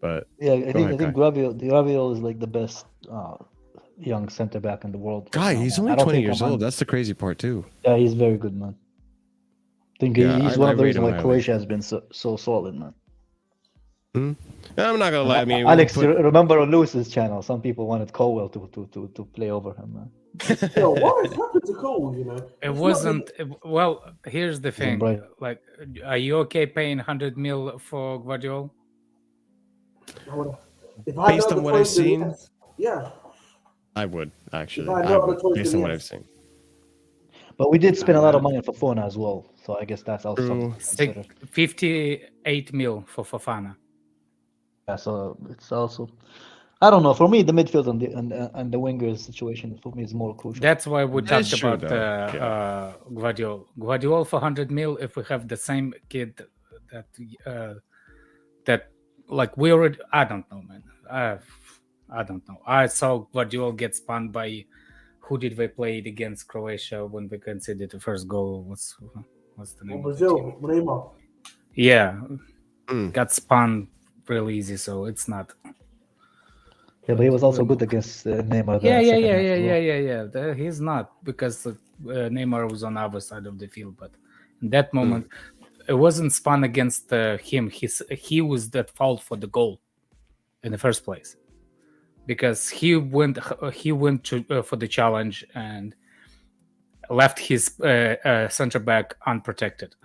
But yeah, I think Gvardiol is like the best young center back in the world. Guy, he's only 20 years old. That's the crazy part, too. Yeah, he's very good, man. I think he's one of the reasons why Croatia has been so solid, man. I'm not gonna lie. I mean, Alex, remember on Lewis's channel, some people wanted Colwell to play over him, man. Yo, what has happened to Cole? You know, it wasn't. Well, here's the thing. Like, are you okay paying 100 mil for Gvardiol? Based on what I've seen, yeah, I would actually. Based on what I've seen. But we did spend a lot of money on Fofana as well, so I guess that's also 58 mil for Fofana. Yeah, so it's also, I don't know. For me, the midfield and the wingers situation for me is more crucial. That's why we talked about Gvardiol. Gvardiol for 100 mil. If we have the same kid that like we already, I don't know, man. I don't know. I saw Gvardiol get spun by. Who did they play against Croatia when we conceded the first goal? What's the name? Brazil, Neymar. Yeah, got spun real easy, so it's not. Yeah, but he was also good against Neymar. Yeah. He's not because Neymar was on the other side of the field, but in that moment, it wasn't spun against him. He was at fault for the goal in the first place. Because he went for the challenge and left his center back unprotected,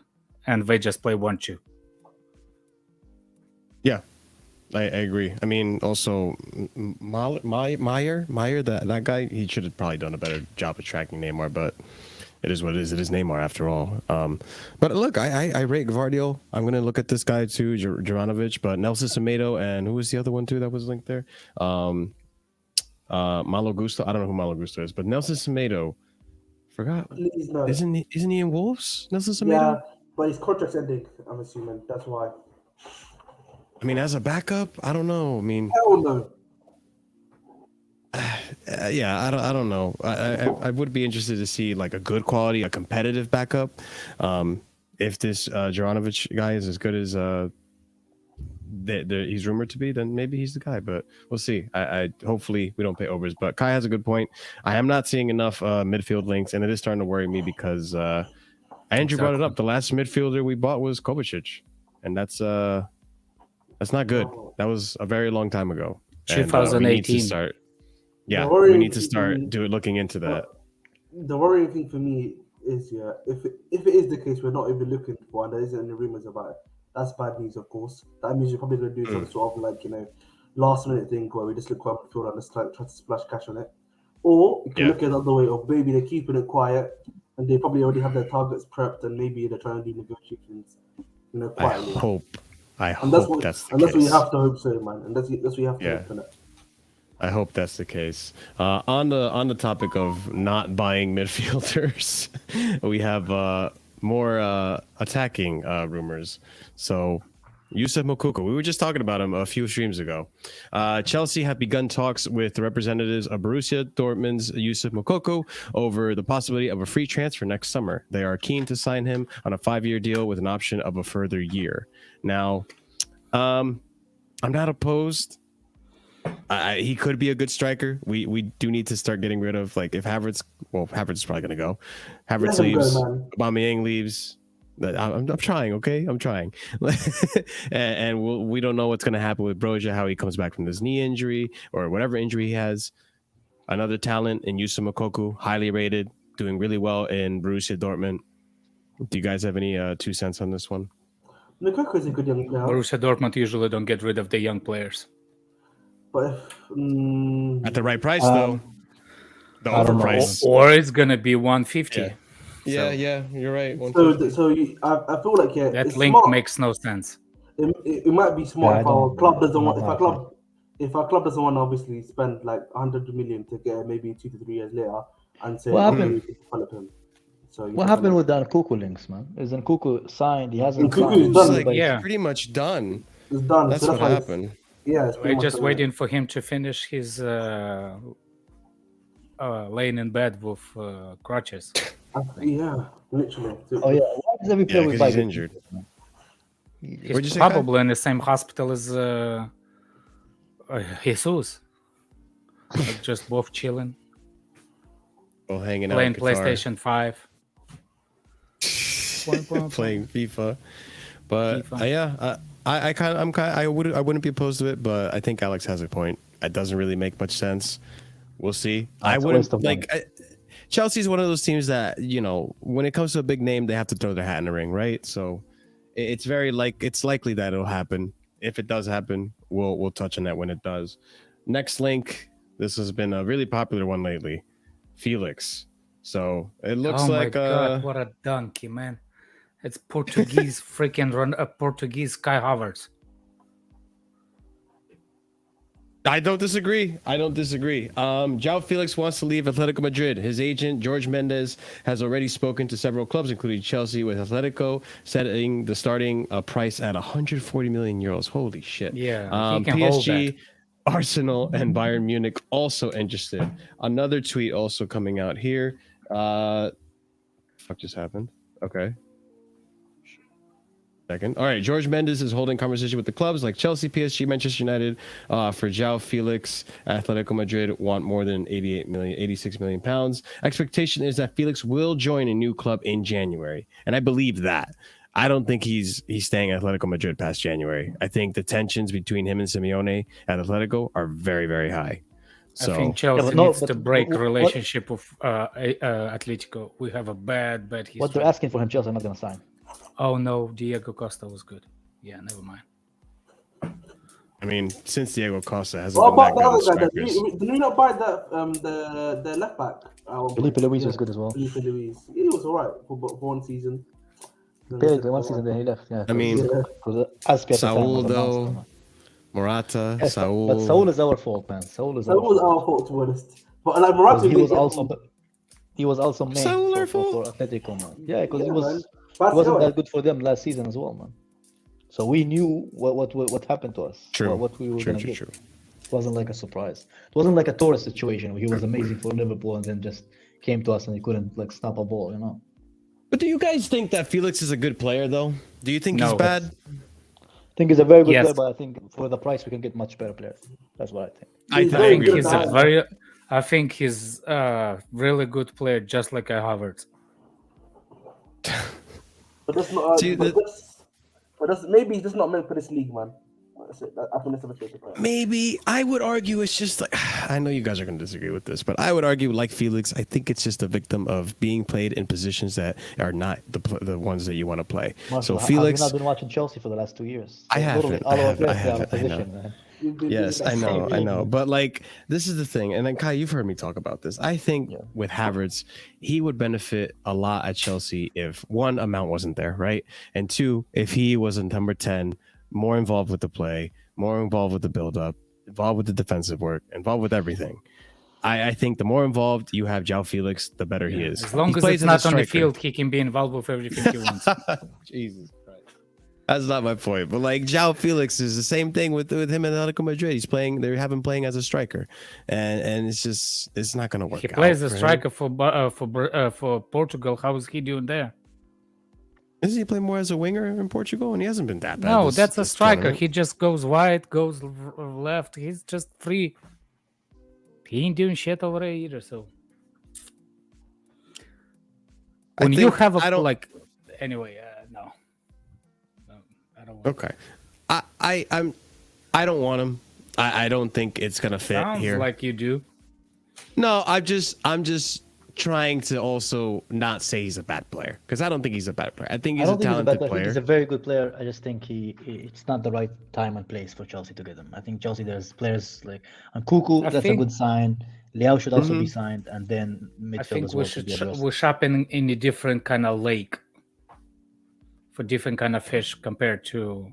and they just play 1-2. Yeah, I agree. I mean, also Meyer, that guy, he should have probably done a better job of tracking Neymar, but it is what it is. It is Neymar after all. But look, I rate Gvardiol. I'm going to look at this guy too, Juranovic, but Nelson Semedo, and who was the other one too that was linked there? Malo Gusto. I don't know who Malo Gusto is, but Nelson Semedo. Forgot. Isn't he in Wolves? Nelson Semedo? Yeah, but his contract's ending, I'm assuming. That's why. I mean, as a backup, I don't know. I mean, hell no. Yeah, I don't know. I would be interested to see like a good quality, a competitive backup. If this Juranovic guy is as good as he's rumored to be, then maybe he's the guy. But we'll see. I hopefully we don't pay overs. But Kai has a good point. I am not seeing enough midfield links, and it is starting to worry me because Andrew brought it up. The last midfielder we bought was Kovacic, and that's not good. That was a very long time ago. And, 2018. we need to start. Yeah, The worrying we need to thing start for me- looking into that. The worrying thing for me is, if it is the case, we're not even looking for, and there isn't any rumors about it. That's bad news, of course. That means you're probably going to do some sort of like last minute thing where we just look for midfield and just try to splash cash on it. Or you can look at the other way of maybe they're keeping it quiet and they probably already have their targets prepped and maybe they're trying to do negotiations, quietly. I And that's hope what that's the and that's what case. you have to hope so, man. And that's what you have to hope for that. I hope that's the case. On the topic of not buying midfielders, we have more attacking rumors. So Yusuf Moukoko, we were just talking about him a few streams ago. Chelsea have begun talks with the representatives of Borussia Dortmund's Yusuf Moukoko over the possibility of a free transfer next summer. They are keen to sign him on a 5-year deal with an option of a further year. Now, I'm not opposed. He could be a good striker. We do need to start getting rid of, like, if Havertz is probably going to go. Havertz leaves, Aubameyang leaves. I'm trying, okay? I'm trying. and we don't know what's going to happen with BROJA, how he comes back from this knee injury or whatever injury he has. Another talent in Yusuf Moukoko, highly rated, doing really well in Borussia Dortmund. Do you guys have any 2 cents on this one? Moukoko is a good young player. Borussia Dortmund usually don't get rid of the young players. But At the right price, though. The overprice. Or it's going to be 150. Yeah, you're right. I feel like that it's link smart. makes no sense. It might be smart if our club doesn't want. If our club doesn't want to obviously spend like 100 million to get him maybe 2 to 3 years later and say, What happened? to develop him. So What happened with the Nkunku links, man? Is Nkunku signed? He hasn't Nkunku signed. is It's pretty much done. It's done. That's what happened. We're just waiting for him to finish his laying in bed with crutches. Literally. Oh yeah, why does every player we buy he's injured? He's probably in the same hospital as Jesus. Like just both chilling. Well, hanging out, playing PlayStation 5, playing FIFA. But I wouldn't be opposed to it, but I think Alex has a point. It doesn't really make much sense. We'll see. I wouldn't like. Chelsea's one of those teams that, when it comes to a big name, they have to throw their hat in the ring, right? So it's it's likely that it'll happen. If it does happen, we'll touch on that when it does. Next link. This has been a really popular one lately. Felix. So it looks like my God, what a donkey, man. It's Portuguese Portuguese Kai Havertz. I don't disagree. João Felix wants to leave Atletico Madrid. His agent, Jorge Mendes, has already spoken to several clubs, including Chelsea, with Atletico setting the starting price at 140 million euros. Holy shit. Yeah, he can hold PSG, that. Arsenal, and Bayern Munich also interested. Another tweet also coming out here. Fuck just happened. Okay. Second. All right. Jorge Mendes is holding conversation with the clubs like Chelsea, PSG, Manchester United for João Felix. Atletico Madrid want more than 86 million pounds. Expectation is that Felix will join a new club in January. And I believe that. I don't think he's staying at Atletico Madrid past January. I think the tensions between him and Simeone at Atletico are very, very high. So I think Chelsea needs to break relationship with Atletico. We have a bad history. What they're asking for him, Chelsea are not going to sign. Oh no, Diego Costa was good. Yeah, never mind. I mean, since Diego Costa hasn't been that good at strikers. Did we not buy the left back? Felipe Luis was good as well. Felipe Luis. He was alright for one season. One season, then he left. Yeah. I mean, Saul though, Morata, Saul. But Saul is our fault, man. Saul is our fault, to be honest. But like Morata, he was also main for Atletico, man. Yeah, because he wasn't that good for them last season as well, man. So we knew what happened to us. True. What we were going to get. True. It wasn't like a surprise. It wasn't like a Torres situation where he was amazing for Liverpool and then just came to us and he couldn't like stop a ball, you know. But do you guys think that Felix is a good player, though? Do you think he's No. bad? I think he's a very good Yes. player, but I think for the price we can get much better players. That's what I think. He's I very think good he's at a very. I think he's a really good player, just like a Havertz. But that's not. See, But that's maybe he's just not meant for this league, man. That's it. I think that's the best way to put it. Maybe. I would argue it's just like, I know you guys are going to disagree with this, but I would argue, like Felix, I think it's just a victim of being played in positions that are not the ones that you want to play. Marshall, So Felix, have you not been watching Chelsea for the last 2 years? I Literally, haven't. all I our haven't. players I play out of haven't. I know. position, man. You've been yes, doing I that. know, I know. But like, this is the thing. And then Kai, you've heard me talk about this. I think with Havertz, he would benefit a lot at Chelsea if one, Mount wasn't there, right? And two, if he was in number 10, more involved with the play, more involved with the build-up, involved with the defensive work, involved with everything. I think the more involved you have João Felix, the better he is. As long He as plays it's as a not on the striker. field, he can be involved with everything he wants. Jesus Christ. That's not my point. But like João Felix is the same thing with him and Atletico Madrid. He's playing. They have him playing as a striker, and it's not going to work. He plays out a for him. striker for Portugal. How is he doing there? Doesn't he play more as a winger in Portugal? And he hasn't been that bad. No, this- that's a this striker. tournament. He just goes wide, goes left. He's just free. He ain't doing shit over there either. So I when you think- have I don't- anyway, no, I don't. Want Okay, I don't want him. I don't think it's gonna fit Sounds here. like you do. No, I'm just trying to also not say he's a bad player because I don't think he's a bad player. I think I he's a don't think he's a talented bad player. I think player. he's a very good player. I just think it's not the right time and place for Chelsea to get him. I think Chelsea, there's players like Moukoko, I that's a think- good sign. Liao should also Mhm. be signed, and then midfield I think as we well should should be addressed. we're shopping in a different kind of lake for different kind of fish compared to.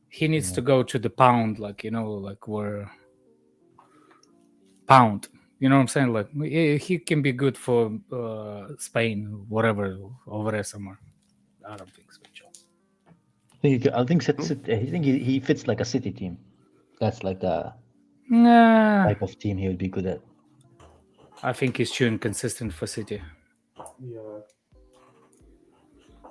He needs to go to the pound, like like we're pound. You know what I'm saying? Like he can be good for Spain, whatever, over there somewhere. I don't think so, Joe. I think he fits like a City team. That's like the Nah, type of team he would be good at. I think he's too inconsistent for City. Yeah.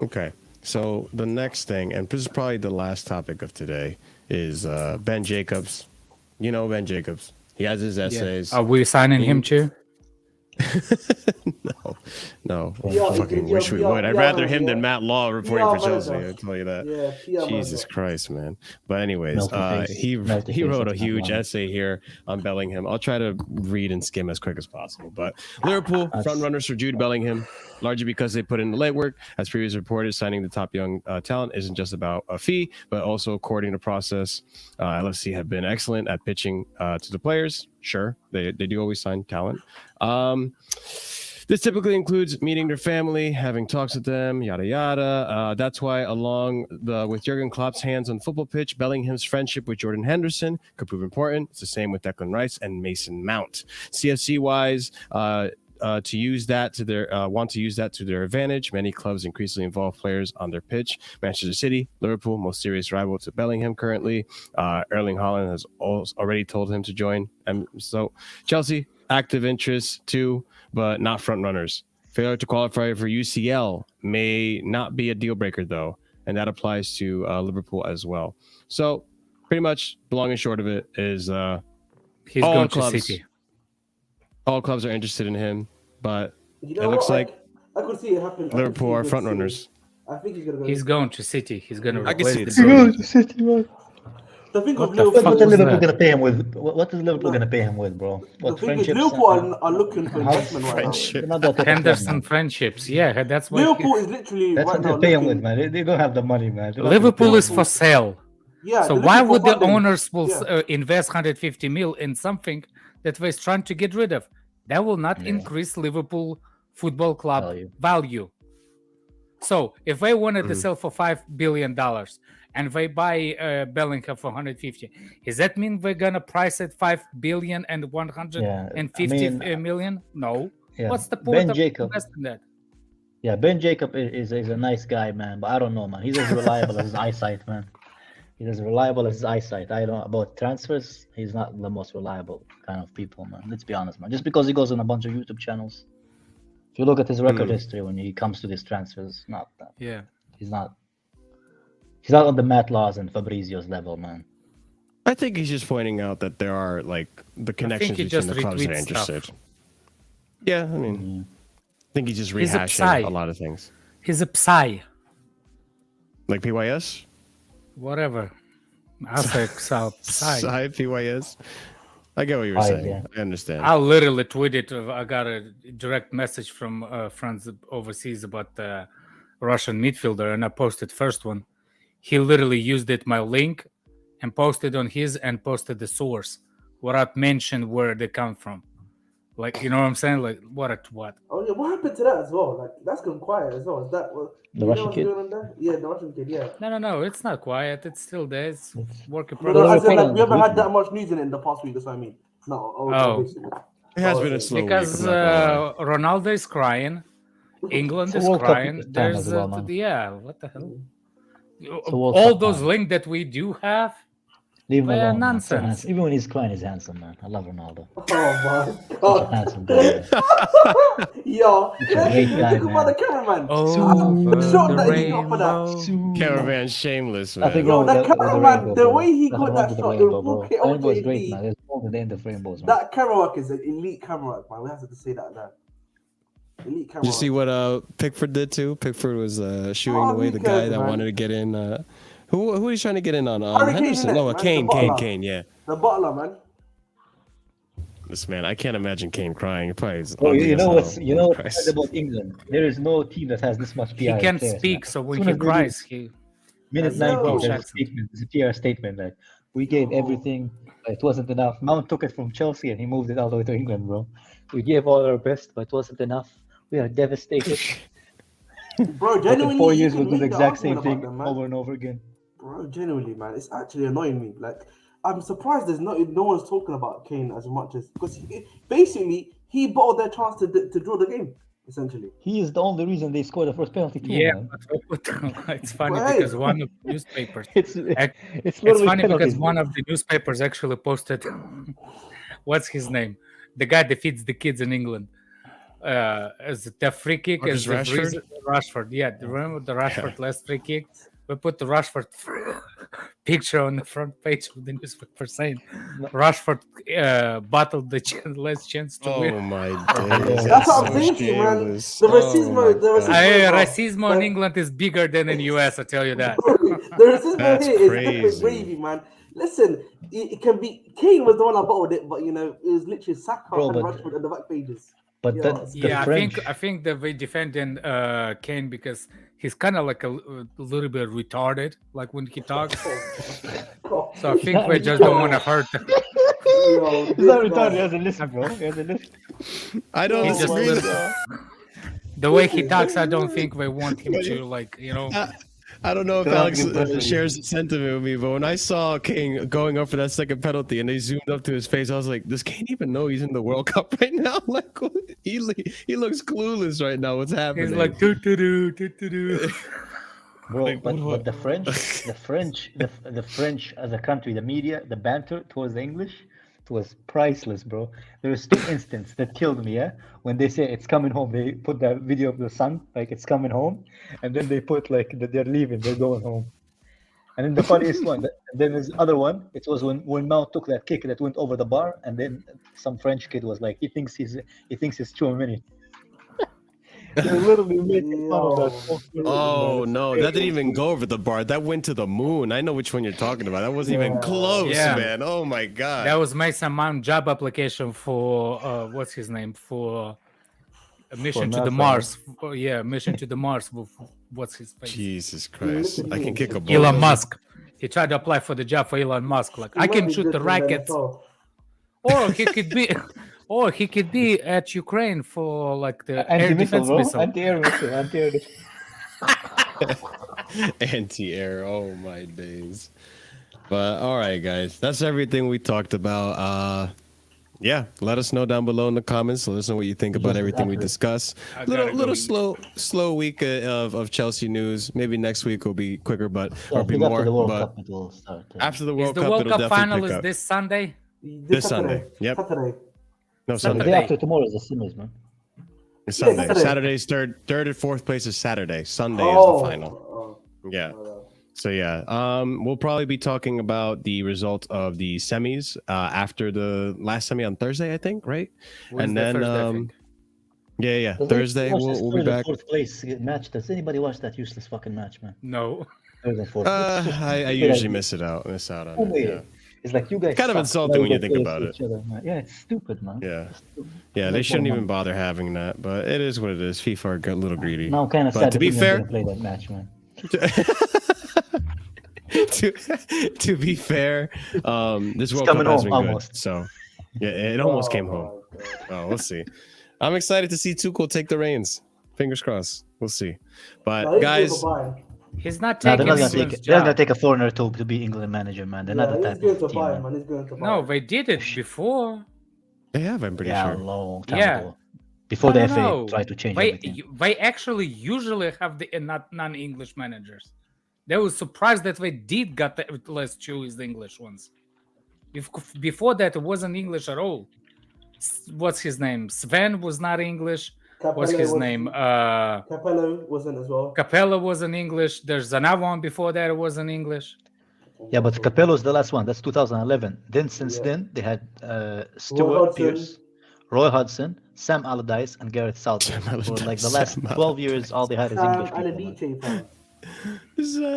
Okay, so the next thing, and this is probably the last topic of today, is Ben Jacobs. You know Ben Jacobs. He has his essays. Are we signing him too? No. Yeah, Fucking yeah, wish we yeah, would. I'd yeah, rather yeah, him than yeah. Matt Law reporting Yeah, for Chelsea. man, I'll tell you that. Yeah, Jesus Christ, man. But anyways, Melty face. he Melty he face wrote a at huge Matt Law. essay here on Bellingham. I'll try to read and skim as quick as possible. But Liverpool front runners for Jude Bellingham, largely because they put in the legwork. As previously reported, signing the top young talent isn't just about a fee, but also according to process. LFC have been excellent at pitching to the players. Sure, they do always sign talent. This typically includes meeting their family, having talks with them, yada yada. That's why, with Jurgen Klopp's hands on the football pitch, Bellingham's friendship with Jordan Henderson could prove important. It's the same with Declan Rice and Mason Mount. CFC wise, to use that to their advantage. Many clubs increasingly involve players on their pitch. Manchester City, Liverpool, most serious rival to Bellingham currently. Erling Haaland has already told him to join. And so Chelsea, active interest too, but not front runners. Failure to qualify for UCL may not be a deal breaker though, and that applies to Liverpool as well. So pretty much the long and short of it is He's all going clubs- to City. all clubs are interested in him, but You it looks like I could see it happen. Liverpool are front runners. I think he's gonna go. He's going to City. He's going to I can replace see the it. Bruyne. The thing What with the Liverpool, fuck What is was Liverpool that? gonna pay him with? What is Liverpool gonna pay him with, bro? the What thing is, friendships? Liverpool are looking for How- investment right now. Friendship. They're not that type of club, Henderson man. friendships. Yeah, that's why. Liverpool is literally That's right what now they're paying with, looking. man. They don't have the money, man. They're not Liverpool gonna is pay for sale. Yeah. So they're why looking for would the funding. owners will Yeah. invest 150 mil in something that we're trying to get rid of? That will not Yeah. increase Liverpool Football Club Value. value. So if they wanted Mm-hmm. to sell for $5 billion and they buy Bellingham for 150, does that mean we're gonna price it 5 billion and 150 I mean, million? No. Yeah. What's the point Ben of Jacob? investing that? Yeah, Ben Jacob is a nice guy, man. But I don't know, man. He's as reliable as his eyesight, man. He's as reliable as his eyesight. I don't know about transfers. He's not the most reliable kind of people, man. Let's be honest, man. Just because he goes on a bunch of YouTube channels. If you look at his record history when he comes to these transfers, not that. Yeah. He's not on the Matt Laws and Fabrizio's level, man. I think he's just pointing out that there are like the connections between the clubs that are interested. Stuff. Yeah, I mean, I think he's just rehashing a lot of things. He's a psy. Like PYS? Whatever. I'll say psy. Psy, PYS. I get what you were saying. Yeah. I understand. I literally tweeted. I got a direct message from friends overseas about the Russian midfielder, and I posted first one. He literally used my link, and posted on his and posted the source without mention where they come from. Like, you know what I'm saying? Like, what? Oh yeah, what happened to that as well? Like, that's gone quiet as well. Is that what the Russian kid? Yeah, the Russian kid. Yeah. No, it's not quiet. It's still there. It's work in progress. progress. Like, we haven't had that much news in it in the past week. That's what I mean. No. It has been a slow because week. Ronaldo is crying. England is crying. There's well, yeah. What the hell? All those links that we do have. Leave him alone. Nonsense. Even when he's crying, he's handsome, man. I love Ronaldo. Oh my god. Handsome guy. Yo, great guy, talk about the cameraman. Caravan shameless, man. Yo, that cameraman, the way he got that shot, the rainbow is great, man. There's more than the end of rainbows, man. That camera work is an elite camera work, man. We have to say that. Elite camera. Did you see what Pickford did too? Pickford was shooing away the guy that wanted to get in. Who he's trying to get in on? Henderson? No, Kane, yeah. The butler, man. This man, I can't imagine Kane crying. Probably you know what's about England? There is no team that has this much PR. He can't speak, so when he cries, minute 90, there's a statement. It's a PR statement that we gave everything. It wasn't enough. Mount took it from Chelsea and he moved it all the way to England, bro. We gave all our best, but it wasn't enough. We are devastated. Bro, genuinely, in 4 years we'll do the exact same thing over and over again. Bro, genuinely, man, it's actually annoying me. Like, I'm surprised there's no one's talking about Kane as much as because he bottled their chance to draw the game. Essentially, he is the only reason they scored the first penalty. Yeah, it's funny because one of the newspapers. It's funny because one of the newspapers actually posted. What's his name? The guy that feeds the kids in England. As the free kick is Rashford. Yeah, remember the Rashford last free kick? We put the Rashford picture on the front page of the newspaper saying Rashford battled the last chance to win. Oh my days. That's what I'm thinking, man. The racism in England is bigger than in US, I tell you that. The racism here is gravy, man. Listen, it can be Kane was the one that bottled it, but it was literally Saka and Rashford on the back pages. But I think that we defending Kane because he's kind of like a little bit retarded, like when he talks. So I think we just don't want to hurt him. He's not retarded. He hasn't listened, bro. He hasn't listened. I don't agree. The way he talks, I don't think we want him to, I don't know if Alex shares the sentiment with me, but when I saw Kane going up for that second penalty and they zoomed up to his face, I was like, does Kane even know he's in the World Cup right now? Like, he looks clueless right now. What's happening? He's like, do. Bro, but the French as a country, the media, the banter towards the English, it was priceless, bro. There's 2 instances that killed me, when they say it's coming home, they put that video of the sun, like it's coming home, and then they put like that they're leaving, they're going home. And then the funniest one, then there's the other one, it was when Mount took that kick that went over the bar, and then some French kid was like, he thinks he's 2 minutes. They literally making fun of that. Oh no, that didn't even go over the bar. That went to the moon. I know which one you're talking about. That wasn't even close, man. Oh my god. That was Mason Mount job application for what's his name for a mission to the Mars. Mission to the Mars. What's his face? Jesus Christ! I can kick a ball. Elon Musk. He tried to apply for the job for Elon Musk. Like I can shoot the rockets. Or he could be at Ukraine for like the air defense missile. Anti-air missile. Anti-air. Oh my days. But all right, guys, that's everything we talked about. yeah, let us know down below in the comments. Let us know what you think about Just everything we after- discuss. I gotta Little go slow week of Chelsea news. Maybe next week will be quicker, but Yeah, or I be think after more. the World But Cup, it will start. Yeah. after the Is World the Cup, World it'll Cup definitely final pick is up. this Sunday? This Sunday. Yep. Saturday. No, The Sunday. day Sunday. after tomorrow is the semis, man. It's Yeah, Sunday. Saturday. Saturday's third and fourth place is Saturday. Sunday is Oh, the final. Yeah. So yeah, we'll probably be talking about the result of the semis after the last semi on Thursday, I think, right? Wednesday, Thursday, I think. yeah, Does Thursday anybody watch this we'll be third and back. fourth place match. Does anybody watch that useless fucking match, man? No. Third and fourth. It's just I stupid usually idea. miss out on Oh, it. yeah. Yeah, It's like you guys Kind of suck. insulting when Now you think play about against each other, man. Yeah, it's stupid, man. yeah, It's stupid. yeah. They Make shouldn't more even money. bother having that, but it is what it is. FIFA are a little greedy. Now I'm kind of But sad to that be England fair, didn't play that match, man. to be fair, this World coming Cup has home, been almost. good. So yeah, it almost came home. Oh, we'll see. I'm excited to see Tuchel take the reins. Fingers crossed. We'll see. But guys, He's not No, they're taking not gonna England's take it. They're not gonna job. take a foreigner to be England manager, man. They're not the he's type going of to team, buy, man. man. He's going to buy. No, they did it before. they have. I'm pretty Yeah, a sure. long time Yeah. ago. Before No, the no, FA no. tried to change They, everything. they actually usually have the not non-English managers. They were surprised that they did got the let's choose the English ones. Before that, it wasn't English at all. What's his name? Sven was not English. What's his name? Capello wasn't as well. Capella wasn't English. There's another one before that. It wasn't English. Yeah, but Capello's the last one. That's 2011. Then since then they had Stuart Hodgson. Pearce, Roy Hodgson, Sam Allardyce, and Gareth Southgate. For like the last 12 years, all they had is English people. man.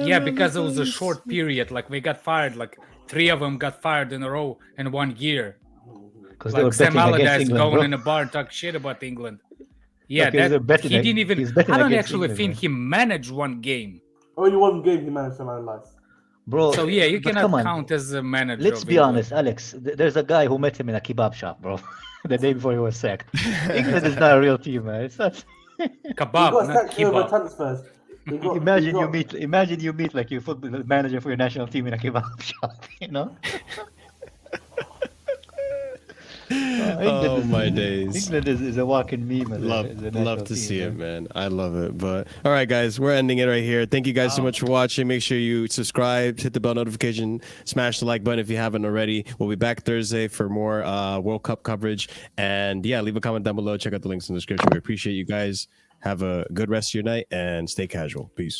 Yeah, because it was a short period. Like they got fired. Like 3 of them got fired in a row in 1 year. Because they were Like Sam betting against Allardyce England, going bro. in a bar and talk shit about England. Yeah, Okay, they're betting he didn't ag- even. he's betting I don't against actually England, think man. he managed 1 game. Only one game he managed to analyze. Bro, So yeah, you but cannot come on. count as a manager. Let's of be England. honest, Alex. There's a guy who met him in a kebab shop, bro. The day before he was sacked. England is not a real team, man. It's not. He Kebab, got not sacked over kebab. transfers. He got- Imagine he you got- meet like your football manager for your national team in a kebab shop, you know? Oh my days. England is a walking meme. As a Love national to team, see it, man. man. I love it. But all right, guys, we're ending it right here. Thank you guys so much for watching. Make sure you subscribe, hit the bell notification, smash the like button if you haven't already. We'll be back Thursday for more World Cup coverage. And yeah, leave a comment down below. Check out the links in the description. We appreciate you guys. Have a good rest of your night and stay casual. Peace.